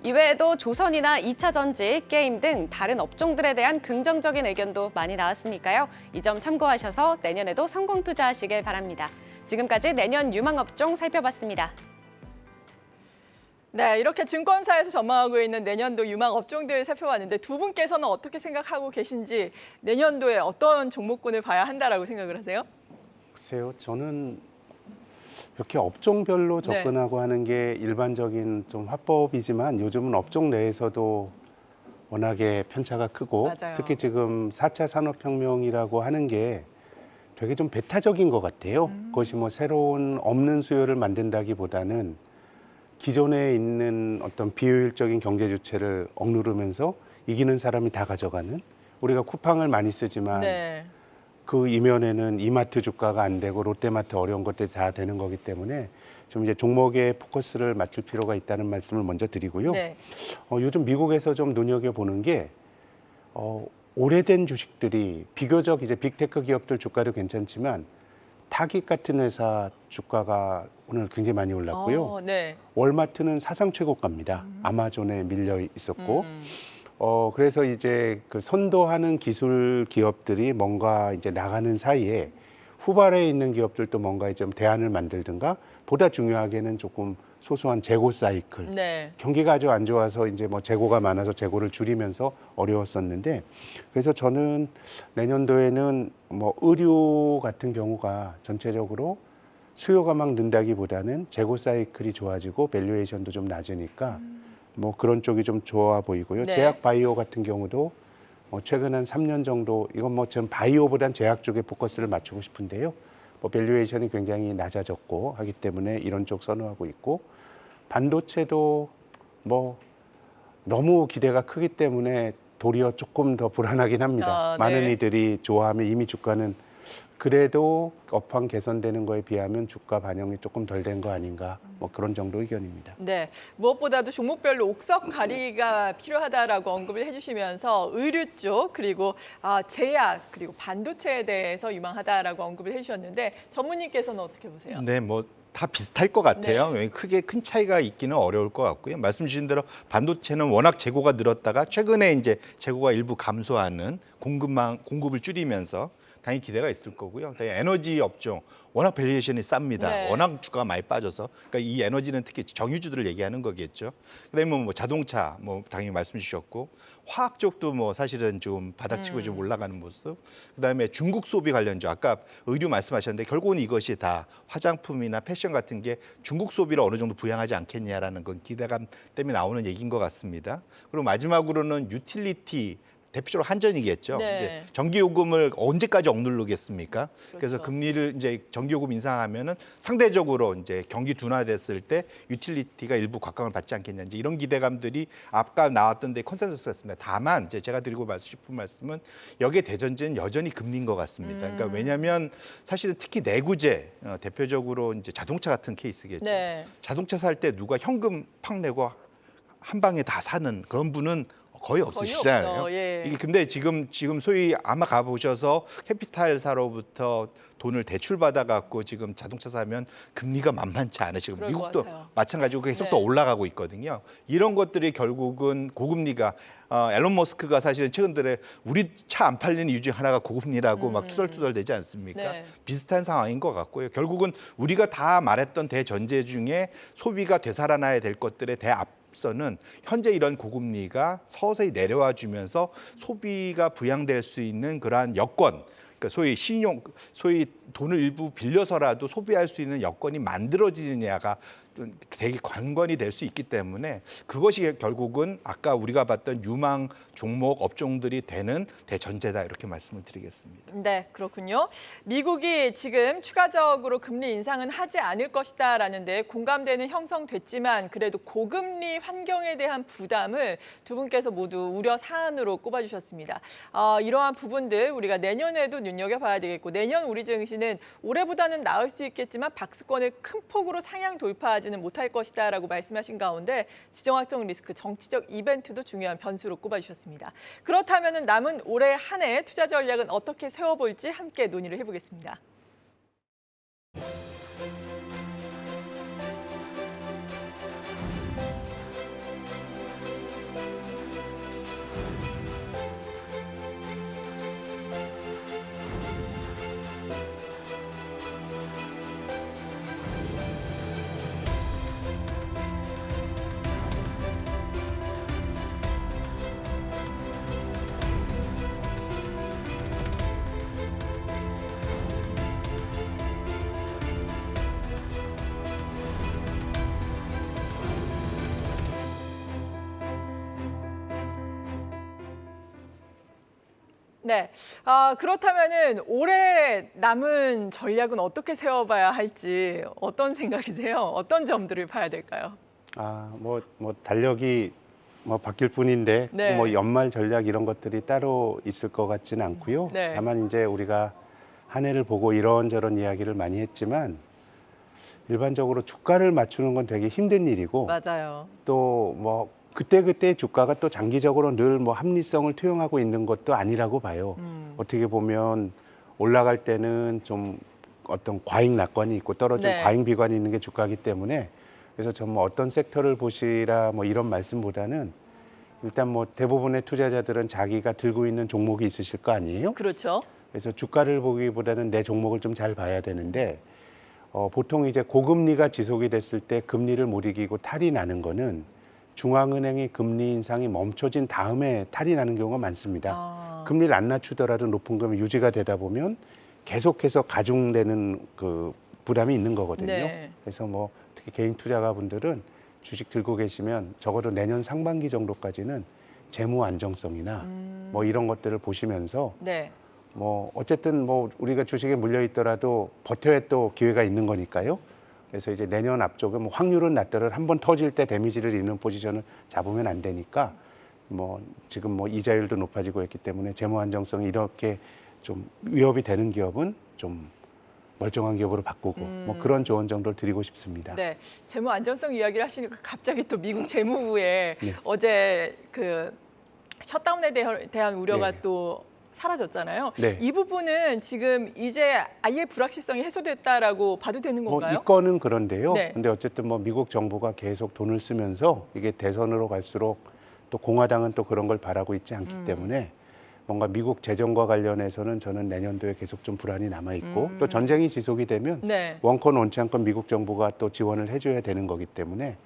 이외에도 조선이나 2차 전지, 게임 등 다른 업종들에 대한 긍정적인 의견도 많이 나왔으니까요. 이 점 참고하셔서 내년에도 성공 투자하시길 바랍니다. 지금까지 내년 유망 업종 살펴봤습니다. 네, 이렇게 증권사에서 전망하고 있는 내년도 유망 업종들 살펴봤는데 두 분께서는 어떻게 생각하고 계신지 내년도에 어떤 종목군을 봐야 한다라고 생각을 하세요? 글쎄요, 저는 이렇게 업종별로 네. 접근하고 하는 게 일반적인 좀 화법이지만 요즘은 업종 내에서도 워낙에 편차가 크고 맞아요. 특히 지금 4차 산업혁명이라고 하는 게 되게 좀 배타적인 것 같아요. 그것이 뭐 새로운 없는 수요를 만든다기보다는 기존에 있는 어떤 비효율적인 경제 주체를 억누르면서 이기는 사람이 다 가져가는, 우리가 쿠팡을 많이 쓰지만 네. 그 이면에는 이마트 주가가 안 되고 롯데마트 어려운 것들이 다 되는 거기 때문에 좀 이제 종목에 포커스를 맞출 필요가 있다는 말씀을 먼저 드리고요. 네. 요즘 미국에서 좀 눈여겨보는 게 오래된 주식들이 비교적 이제 빅테크 기업들 주가도 괜찮지만 타깃 같은 회사 주가가 오늘 굉장히 많이 올랐고요. 네. 월마트는 사상 최고가입니다. 아마존에 밀려 있었고 음. 그래서 이제 그 선도하는 기술 기업들이 뭔가 이제 나가는 사이에 후발에 있는 기업들도 뭔가 좀 대안을 만들든가, 보다 중요하게는 조금 소소한 재고 사이클. 네. 경기가 아주 안 좋아서 이제 뭐 재고가 많아서 재고를 줄이면서 어려웠었는데, 그래서 저는 내년도에는 뭐 의류 같은 경우가 전체적으로 수요가 막 는다기보다는 재고 사이클이 좋아지고 밸류에이션도 좀 낮으니까 뭐 그런 쪽이 좀 좋아 보이고요. 네. 제약 바이오 같은 경우도 최근 한 3년 정도, 이건 뭐 전 바이오보단 제약 쪽에 포커스를 맞추고 싶은데요. 뭐 밸류에이션이 굉장히 낮아졌고 하기 때문에 이런 쪽 선호하고 있고, 반도체도 뭐 너무 기대가 크기 때문에 도리어 조금 더 불안하긴 합니다. 네. 많은 이들이 좋아하면 이미 주가는 그래도 업황 개선되는 거에 비하면 주가 반영이 조금 덜 된 거 아닌가, 뭐 그런 정도 의견입니다. 네, 무엇보다도 종목별로 옥석 가리가 필요하다라고 언급을 해주시면서 의류 쪽 그리고 제약 그리고 반도체에 대해서 유망하다라고 언급을 해주셨는데 전무님께서는 어떻게 보세요? 네, 뭐 다 비슷할 것 같아요. 크게 큰 차이가 있기는 어려울 것 같고요. 말씀 주신 대로 반도체는 워낙 재고가 늘었다가 최근에 이제 재고가 일부 감소하는 공급을 줄이면서 당연히 기대가 있을 거고요. 에너지 업종 워낙 밸류에이션이 쌉니다. 네. 워낙 주가가 많이 빠져서, 그러니까 이 에너지는 특히 정유주들을 얘기하는 거겠죠. 그다음에 뭐 자동차 뭐 당연히 말씀 주셨고, 화학 쪽도 뭐 사실은 좀 바닥치고 좀 올라가는 모습. 그다음에 중국 소비 관련주, 아까 의류 말씀하셨는데 결국은 이것이 다 화장품이나 패션 같은 게 중국 소비를 어느 정도 부양하지 않겠냐라는 건 기대감 때문에 나오는 얘기인 것 같습니다. 그리고 마지막으로는 유틸리티 대표적으로 한전이겠죠. 네. 이제 전기요금을 언제까지 억누르겠습니까? 그래서 그렇죠. 금리를 이제 전기요금 인상하면은 상대적으로 이제 경기 둔화됐을 때 유틸리티가 일부 곽강을 받지 않겠냐 이제 이런 기대감들이 아까 나왔던 데 컨센서스였습니다. 다만 이제 제가 드리고 싶은 말씀은 여기에 대전제는 여전히 금리인 것 같습니다. 그러니까 왜냐하면 사실은 특히 내구재 대표적으로 이제 자동차 같은 케이스겠죠. 네. 자동차 살 때 누가 현금 팍 내고 한 방에 다 사는 그런 분은 거의 없으시잖아요. 없죠. 예. 이게 근데 지금 소위 아마 가보셔서 캐피탈사로부터 돈을 대출받아 갖고 지금 자동차 사면 금리가 만만치 않으시고 그럴 것 미국도 같아요. 마찬가지고 계속 네. 또 올라가고 있거든요. 이런 것들이 결국은 고금리가 앨런 머스크가 사실은 최근 들에 우리 차 안 팔리는 이유 중 하나가 고금리라고 막 투덜투덜 되지 않습니까? 네. 비슷한 상황인 것 같고요. 결국은 우리가 다 말했던 대전제 중에 소비가 되살아나야 될 것들의 대앞서는 현재 이런 고금리가 서서히 내려와 주면서 소비가 부양될 수 있는 그러한 여건, 그러니까 소위 돈을 일부 빌려서라도 소비할 수 있는 여건이 만들어지느냐가 좀 되게 관건이 될 수 있기 때문에 그것이 결국은 아까 우리가 봤던 유망 종목 업종들이 되는 대전제다 이렇게 말씀을 드리겠습니다. 네, 그렇군요. 미국이 지금 추가적으로 금리 인상은 하지 않을 것이다라는 데 공감대는 형성됐지만 그래도 고금리 환경에 대한 부담을 두 분께서 모두 우려 사안으로 꼽아주셨습니다. 이러한 부분들 우리가 내년에도 눈여겨봐야 되겠고 내년 우리 증시는 올해보다는 나을 수 있겠지만 박스권을 큰 폭으로 상향 돌파하지는 못할 것이다라고 말씀하신 가운데 지정학적 리스크, 정치적 이벤트도 중요한 변수로 꼽아주셨습니다. 그렇다면 남은 올해 한 해 투자 전략은 어떻게 세워볼지 함께 논의를 해보겠습니다. 네, 그렇다면은 올해 남은 전략은 어떻게 세워봐야 할지 어떤 생각이세요? 어떤 점들을 봐야 될까요? 뭐 달력이 뭐 바뀔 뿐인데 네. 뭐 연말 전략 이런 것들이 따로 있을 것 같지는 않고요. 네. 다만 이제 우리가 한 해를 보고 이런저런 이야기를 많이 했지만 일반적으로 주가를 맞추는 건 되게 힘든 일이고 맞아요. 또 뭐 그때 주가가 또 장기적으로 늘 뭐 합리성을 투영하고 있는 것도 아니라고 봐요. 어떻게 보면 올라갈 때는 좀 어떤 과잉 낙관이 있고 떨어진 네. 과잉 비관이 있는 게 주가이기 때문에 그래서 전 뭐 어떤 섹터를 보시라 뭐 이런 말씀보다는 일단 뭐 대부분의 투자자들은 자기가 들고 있는 종목이 있으실 거 아니에요? 그렇죠. 그래서 주가를 보기보다는 내 종목을 좀 잘 봐야 되는데 보통 이제 고금리가 지속이 됐을 때 금리를 못 이기고 탈이 나는 거는 중앙은행이 금리 인상이 멈춰진 다음에 탈이 나는 경우가 많습니다. 금리를 안 낮추더라도 높은 금리 유지가 되다 보면 계속해서 가중되는 그 부담이 있는 거거든요. 네. 그래서 뭐 특히 개인 투자가분들은 주식 들고 계시면 적어도 내년 상반기 정도까지는 재무 안정성이나 뭐 이런 것들을 보시면서 네. 뭐 어쨌든 뭐 우리가 주식에 물려 있더라도 버텨야 또 기회가 있는 거니까요. 그래서 이제 내년 앞쪽에 뭐 확률은 낮더라도 한번 터질 때 데미지를 입는 포지션을 잡으면 안 되니까 뭐 지금 뭐 이자율도 높아지고 있기 때문에 재무 안정성이 이렇게 좀 위협이 되는 기업은 좀 멀쩡한 기업으로 바꾸고 뭐 그런 조언 정도를 드리고 싶습니다. 네, 재무 안정성 이야기를 하시니까 갑자기 또 미국 재무부에 네. 어제 그 셧다운에 대한 우려가 네. 또 사라졌잖아요. 네. 이 부분은 지금 이제 아예 불확실성이 해소됐다라고 봐도 되는 뭐 건가요? 이 건은 그런데요. 네. 근데 어쨌든 뭐 미국 정부가 계속 돈을 쓰면서 이게 대선으로 갈수록 또 공화당은 또 그런 걸 바라고 있지 않기 때문에 뭔가 미국 재정과 관련해서는 저는 내년도에 계속 좀 불안이 남아 있고 또 전쟁이 지속이 되면 네. 원건 원치 않건 미국 정부가 또 지원을 해줘야 되는 거기 때문에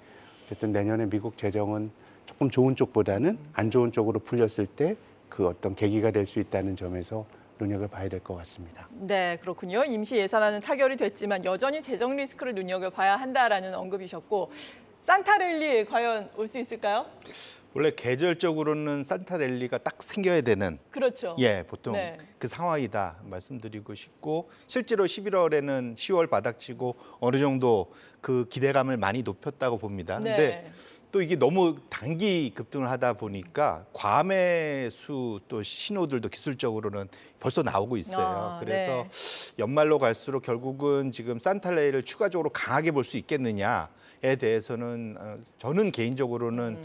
어쨌든 내년에 미국 재정은 조금 좋은 쪽보다는 안 좋은 쪽으로 풀렸을 때 그 어떤 계기가 될 수 있다는 점에서 눈여겨봐야 될 것 같습니다. 네, 그렇군요. 임시 예산안은 타결이 됐지만 여전히 재정 리스크를 눈여겨봐야 한다라는 언급이셨고 산타랠리 과연 올 수 있을까요? 원래 계절적으로는 산타랠리가 딱 생겨야 되는 그렇죠. 보통 네. 그 상황이다 말씀드리고 싶고 실제로 11월에는 10월 바닥치고 어느 정도 그 기대감을 많이 높였다고 봅니다. 네. 근데 또 이게 너무 단기 급등을 하다 보니까 과매수 또 신호들도 기술적으로는 벌써 나오고 있어요. 그래서 연말로 갈수록 결국은 지금 산타레일을 추가적으로 강하게 볼 수 있겠느냐에 대해서는 저는 개인적으로는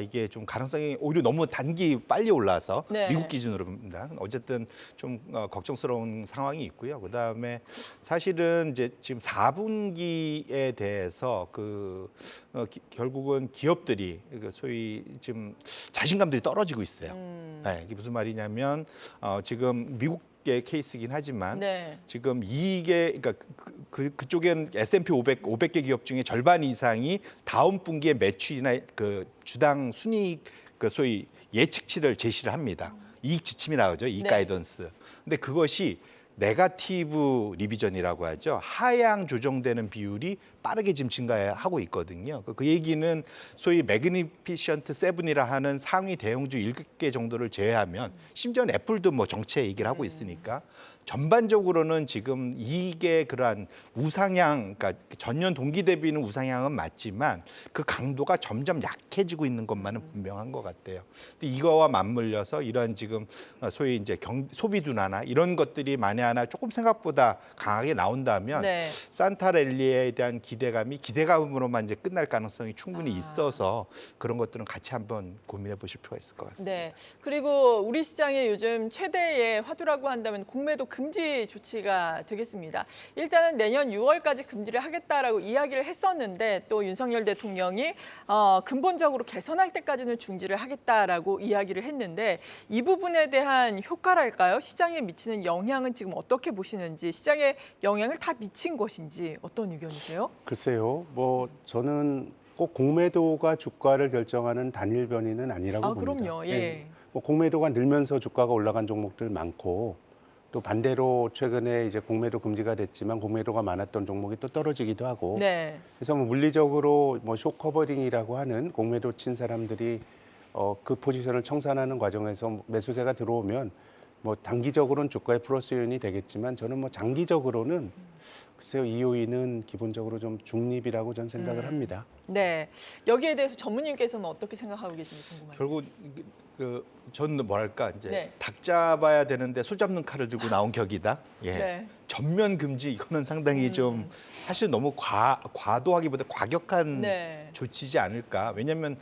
이게 좀 가능성이 오히려 너무 단기 빨리 올라서 네. 미국 기준으로 봅니다. 어쨌든 좀 걱정스러운 상황이 있고요. 그다음에 사실은 이제 지금 4분기에 대해서 결국은 기업들이 소위 지금 자신감들이 떨어지고 있어요. 네, 이게 무슨 말이냐면 지금 미국의 케이스긴 하지만 네. 지금 이익에 그러니까 그쪽엔 S&P 500개 기업 중에 절반 이상이 다음 분기에 매출이나 그 주당 순이익 그 소위 예측치를 제시를 합니다. 이익 지침이라고 하죠. 이익 네. 가이던스. 근데 그것이 네거티브 리비전이라고 하죠. 하향 조정되는 비율이 빠르게 지금 증가하고 있거든요. 그 얘기는 소위 매그니피션트 세븐이라 하는 상위 대형주 7개 정도를 제외하면 심지어는 애플도 뭐 정체 얘기를 하고 있으니까 전반적으로는 지금 이게 그러한 우상향, 그러니까 전년 동기 대비는 우상향은 맞지만 그 강도가 점점 약해지고 있는 것만은 분명한 것 같아요. 근데 이거와 맞물려서 이런 지금 소위 이제 소비 둔화나 이런 것들이 만에 하나 조금 생각보다 강하게 나온다면 네. 산타랠리에 대한 기대감으로만 이제 끝날 가능성이 충분히 있어서 그런 것들은 같이 한번 고민해 보실 필요가 있을 것 같습니다. 네. 그리고 우리 시장의 요즘 최대의 화두라고 한다면 공매도 금지 조치가 되겠습니다. 일단은 내년 6월까지 금지를 하겠다라고 이야기를 했었는데 또 윤석열 대통령이 근본적으로 개선할 때까지는 중지를 하겠다라고 이야기를 했는데 이 부분에 대한 효과랄까요? 시장에 미치는 영향은 지금 어떻게 보시는지, 시장에 영향을 다 미친 것인지 어떤 의견이세요? 글쎄요, 뭐 저는 꼭 공매도가 주가를 결정하는 단일 변이는 아니라고 봅니다. 그럼요. 예. 뭐 공매도가 늘면서 주가가 올라간 종목들 많고 또 반대로 최근에 이제 공매도 금지가 됐지만 공매도가 많았던 종목이 또 떨어지기도 하고 네. 그래서 뭐 물리적으로 뭐 숏커버링이라고 하는 공매도 친 사람들이 그 포지션을 청산하는 과정에서 매수세가 들어오면 뭐 단기적으로는 주가의 플러스 요인이 되겠지만 저는 뭐 장기적으로는 글쎄요, 이 요인은 기본적으로 좀 중립이라고 저는 생각을 합니다. 네. 여기에 대해서 전무님께서는 어떻게 생각하고 계신지 궁금합니다. 결국 저는 뭐랄까 이제 네. 닭 잡아야 되는데 술 잡는 칼을 들고 나온 격이다. 예. 네. 전면 금지 이거는 상당히 좀 사실 너무 과도하기보다 과격한 네. 조치지 않을까. 왜냐하면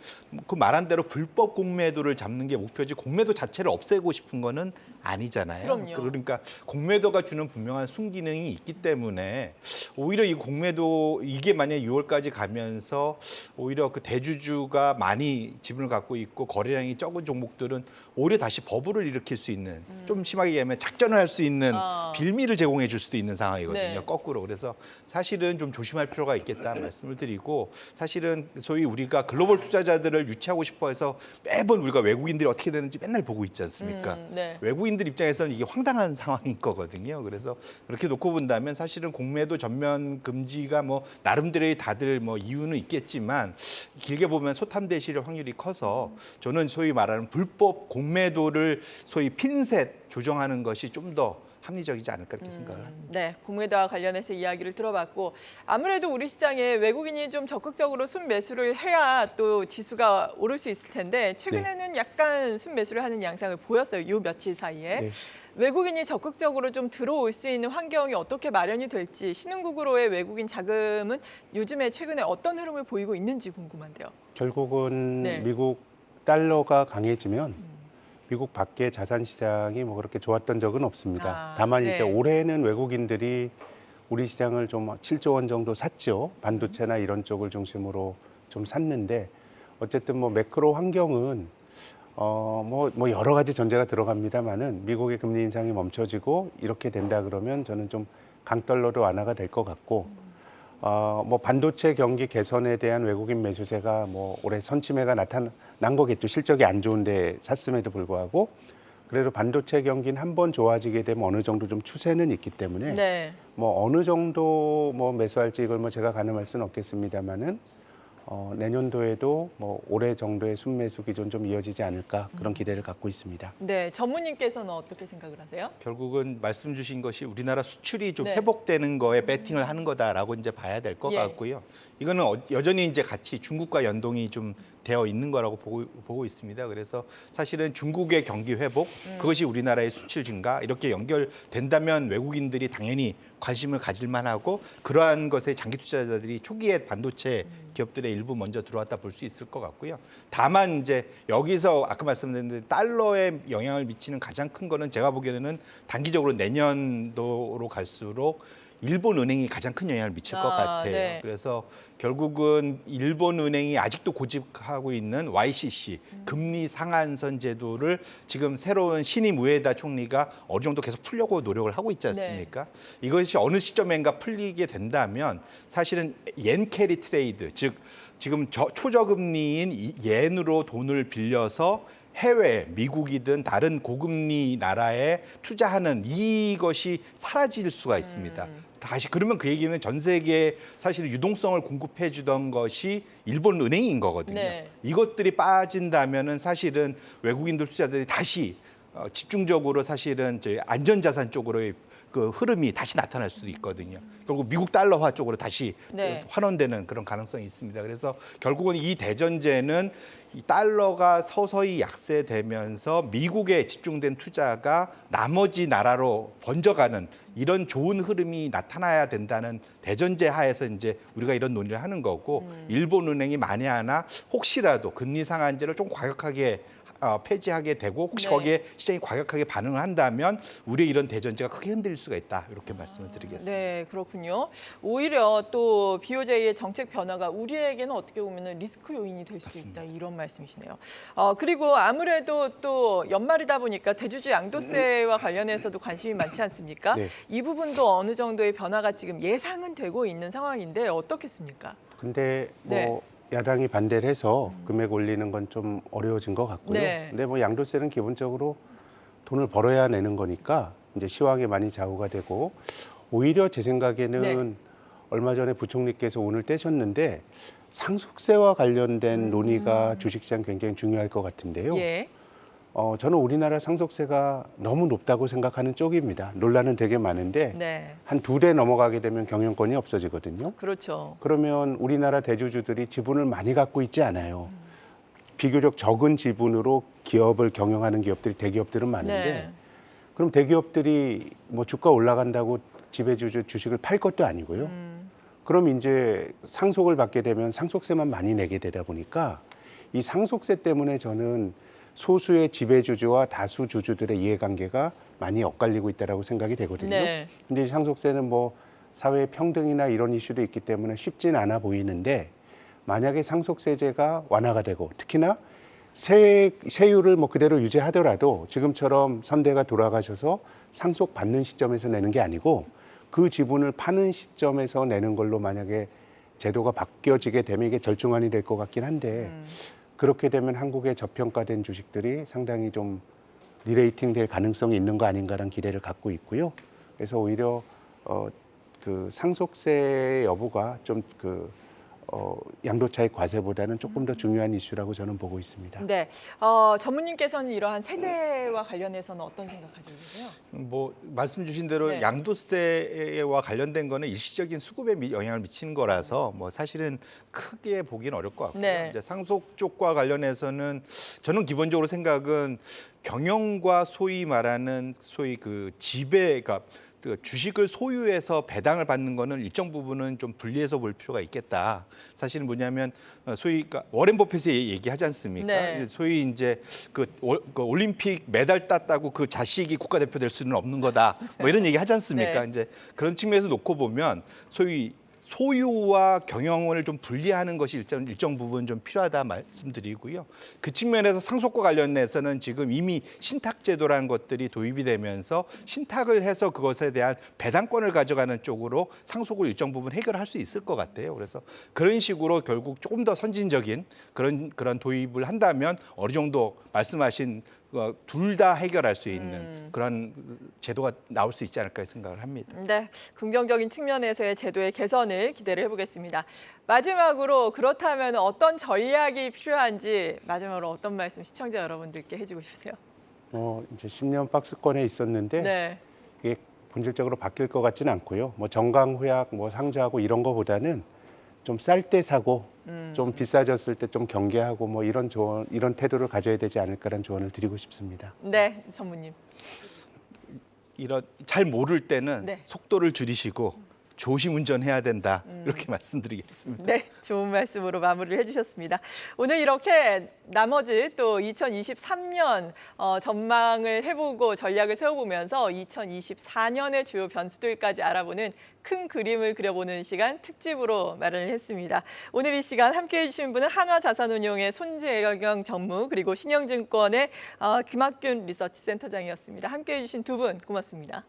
그 말한 대로 불법 공매도를 잡는 게 목표지 공매도 자체를 없애고 싶은 거는 아니잖아요. 그럼요. 그러니까 공매도가 주는 분명한 순기능이 있기 때문에 오히려 이 공매도 이게 만약에 6월까지 가면서 오히려 그 대주주가 많이 지분을 갖고 있고 거래량이 적은 종목들은 오히려 다시 버블을 일으킬 수 있는 좀 심하게 얘기하면 작전을 할 수 있는 빌미를 제공해 줄 수도 있는 상황이거든요. 네. 거꾸로. 그래서 사실은 좀 조심할 필요가 있겠다 말씀을 드리고 사실은 소위 우리가 글로벌 투자자들을 유치하고 싶어 해서 매번 우리가 외국인들이 어떻게 되는지 맨날 보고 있지 않습니까? 네. 외국인들 입장에서는 이게 황당한 상황인 거거든요. 그래서 그렇게 놓고 본다면 사실은 공매도 전면 금지가 뭐 나름대로의 다들 뭐 이유는 있겠지만 길게 보면 소탐대실 확률이 커서 저는 소위 말하는 불법 공매도를 소위 핀셋 조정하는 것이 좀 더 합리적이지 않을까 이렇게 생각을 합니다. 네, 공매도와 관련해서 이야기를 들어봤고 아무래도 우리 시장에 외국인이 좀 적극적으로 순매수를 해야 또 지수가 오를 수 있을 텐데 최근에는 약간 순매수를 하는 양상을 보였어요. 이 며칠 사이에. 네. 외국인이 적극적으로 좀 들어올 수 있는 환경이 어떻게 마련이 될지 신흥국으로의 외국인 자금은 요즘에 최근에 어떤 흐름을 보이고 있는지 궁금한데요. 결국은 네. 미국 달러가 강해지면 미국 밖의 자산 시장이 뭐 그렇게 좋았던 적은 없습니다. 다만 네. 이제 올해는 외국인들이 우리 시장을 좀 7조 원 정도 샀죠. 반도체나 이런 쪽을 중심으로 좀 샀는데 어쨌든 뭐 매크로 환경은 뭐 여러 가지 전제가 들어갑니다만은 미국의 금리 인상이 멈춰지고 이렇게 된다 그러면 저는 좀 강달러로 완화가 될 것 같고 뭐 반도체 경기 개선에 대한 외국인 매수세가 뭐 올해 선침해가 나타난 거겠죠. 실적이 안 좋은데 샀음에도 불구하고 그래도 반도체 경기는 한번 좋아지게 되면 어느 정도 좀 추세는 있기 때문에 네. 뭐 어느 정도 뭐 매수할지 이걸 뭐 제가 가늠할 수는 없겠습니다만은 내년도에도 뭐 올해 정도의 순매수 기존 좀 이어지지 않을까 그런 기대를 갖고 있습니다. 네, 전무님께서는 어떻게 생각을 하세요? 결국은 말씀 주신 것이 우리나라 수출이 좀 네. 회복되는 거에 배팅을 하는 거다라고 이제 봐야 될 것 예. 같고요. 이거는 여전히 이제 같이 중국과 연동이 좀 되어 있는 거라고 보고 있습니다. 그래서 사실은 중국의 경기 회복, 그것이 우리나라의 수출 증가 이렇게 연결된다면 외국인들이 당연히 관심을 가질 만하고 그러한 것에 장기 투자자들이 초기에 반도체 기업들의 일부 먼저 들어왔다 볼 수 있을 것 같고요. 다만 이제 여기서 아까 말씀드린 달러에 영향을 미치는 가장 큰 거는 제가 보기에는 단기적으로 내년도로 갈수록 일본 은행이 가장 큰 영향을 미칠 것 같아요. 네. 그래서 결국은 일본 은행이 아직도 고집하고 있는 YCC 금리 상한선 제도를 지금 새로운 신임 우에다 총리가 어느 정도 계속 풀려고 노력을 하고 있지 않습니까? 이것이 어느 시점인가 풀리게 된다면 사실은 옌 캐리 트레이드, 즉 지금 초저금리인 옌으로 돈을 빌려서 해외, 미국이든 다른 고금리 나라에 투자하는 이것이 사라질 수가 있습니다. 다시 그러면 그 얘기는 전 세계에 사실 유동성을 공급해 주던 것이 일본 은행인 거거든요. 네. 이것들이 빠진다면은 사실은 외국인들 투자들이 다시 집중적으로 사실은 저희 안전자산 쪽으로의 그 흐름이 다시 나타날 수도 있거든요. 결국 미국 달러화 쪽으로 다시 네. 환원되는 그런 가능성이 있습니다. 그래서 결국은 이 대전제는 이 달러가 서서히 약세되면서 미국에 집중된 투자가 나머지 나라로 번져가는 이런 좋은 흐름이 나타나야 된다는 대전제 하에서 이제 우리가 이런 논의를 하는 거고 일본 은행이 만에 하나 혹시라도 금리 상한제를 좀 과격하게 폐지하게 되고 혹시 네. 거기에 시장이 과격하게 반응을 한다면 우리의 이런 대전제가 크게 흔들릴 수가 있다 이렇게 말씀을 드리겠습니다. 네, 그렇군요. 오히려 또 BOJ의 정책 변화가 우리에게는 어떻게 보면 리스크 요인이 될 수 있다 이런 말씀이시네요. 그리고 아무래도 또 연말이다 보니까 대주주 양도세와 관련해서도 관심이 많지 않습니까? 네. 이 부분도 어느 정도의 변화가 지금 예상은 되고 있는 상황인데 어떻겠습니까? 근데 뭐 네. 야당이 반대를 해서 금액 올리는 건 좀 어려워진 것 같고요. 네. 근데 뭐 양도세는 기본적으로 돈을 벌어야 내는 거니까 이제 시황에 많이 좌우가 되고 오히려 제 생각에는 네. 얼마 전에 부총리께서 오늘 떼셨는데 상속세와 관련된 논의가 주식시장 굉장히 중요할 것 같은데요. 예. 저는 우리나라 상속세가 너무 높다고 생각하는 쪽입니다. 논란은 되게 많은데 네. 한 2대 넘어가게 되면 경영권이 없어지거든요. 그렇죠. 그러면 우리나라 대주주들이 지분을 많이 갖고 있지 않아요. 비교적 적은 지분으로 기업을 경영하는 기업들이 대기업들은 많은데 네. 그럼 대기업들이 뭐 주가 올라간다고 지배주주 주식을 팔 것도 아니고요. 그럼 이제 상속을 받게 되면 상속세만 많이 내게 되다 보니까 이 상속세 때문에 저는 소수의 지배주주와 다수 주주들의 이해관계가 많이 엇갈리고 있다라고 생각이 되거든요. 네. 근데 이 상속세는 뭐 사회 평등이나 이런 이슈도 있기 때문에 쉽진 않아 보이는데 만약에 상속세제가 완화가 되고 특히나 세율을 뭐 그대로 유지하더라도 지금처럼 선대가 돌아가셔서 상속 받는 시점에서 내는 게 아니고 그 지분을 파는 시점에서 내는 걸로 만약에 제도가 바뀌어지게 되면 이게 절충안이 될 것 같긴 한데 그렇게 되면 한국의 저평가된 주식들이 상당히 좀 리레이팅 될 가능성이 있는 거 아닌가라는 기대를 갖고 있고요. 그래서 오히려 그 상속세 여부가 좀 양도차익 과세보다는 조금 더 중요한 이슈라고 저는 보고 있습니다. 네. 전무님께서는 이러한 세제와 관련해서는 어떤 생각 가지고 계세요? 뭐 말씀 주신 대로 네. 양도세와 관련된 거는 일시적인 수급에 영향을 미치는 거라서 뭐 사실은 크게 보기는 어려울 것 같고요. 네. 이제 상속 쪽과 관련해서는 저는 기본적으로 생각은 경영과 소위 말하는 소위 그 지배가 그 주식을 소유해서 배당을 받는 거는 일정 부분은 좀 분리해서 볼 필요가 있겠다. 사실은 뭐냐면 소위 그러니까 워렌 버핏이 얘기하지 않습니까? 네. 소위 이제 그 올림픽 메달 땄다고 그 자식이 국가대표 될 수는 없는 거다. 뭐 이런 얘기 하지 않습니까? 네. 이제 그런 측면에서 놓고 보면 소위 소유와 경영을 좀 분리하는 것이 일정 부분 좀 필요하다 말씀드리고요. 그 측면에서 상속과 관련해서는 지금 이미 신탁제도라는 것들이 도입이 되면서 신탁을 해서 그것에 대한 배당권을 가져가는 쪽으로 상속을 일정 부분 해결할 수 있을 것 같아요. 그래서 그런 식으로 결국 조금 더 선진적인 그런 도입을 한다면 어느 정도 말씀하신 둘 다 해결할 수 있는 그런 제도가 나올 수 있지 않을까 생각을 합니다. 네, 긍정적인 측면에서의 제도의 개선을 기대를 해보겠습니다. 마지막으로 그렇다면 어떤 전략이 필요한지 마지막으로 어떤 말씀 시청자 여러분들께 해주고 싶으세요? 이제 10년 박스권에 있었는데 네. 이게 본질적으로 바뀔 것 같지는 않고요. 뭐 정강후약, 뭐 상저하고 이런 거보다는 좀 쌀 때 사고 좀 비싸졌을 때 좀 경계하고 뭐 이런 태도를 가져야 되지 않을까라는 조언을 드리고 싶습니다. 네, 전무님. 잘 모를 때는 네. 속도를 줄이시고 조심 운전해야 된다 이렇게 말씀드리겠습니다. 네, 좋은 말씀으로 마무리를 해주셨습니다. 오늘 이렇게 나머지 또 2023년 전망을 해보고 전략을 세워보면서 2024년의 주요 변수들까지 알아보는 큰 그림을 그려보는 시간 특집으로 마련을 했습니다. 오늘 이 시간 함께해 주신 분은 한화자산운용의 손재경 전무 그리고 신영증권의 김학균 리서치센터장이었습니다. 함께해 주신 두 분 고맙습니다.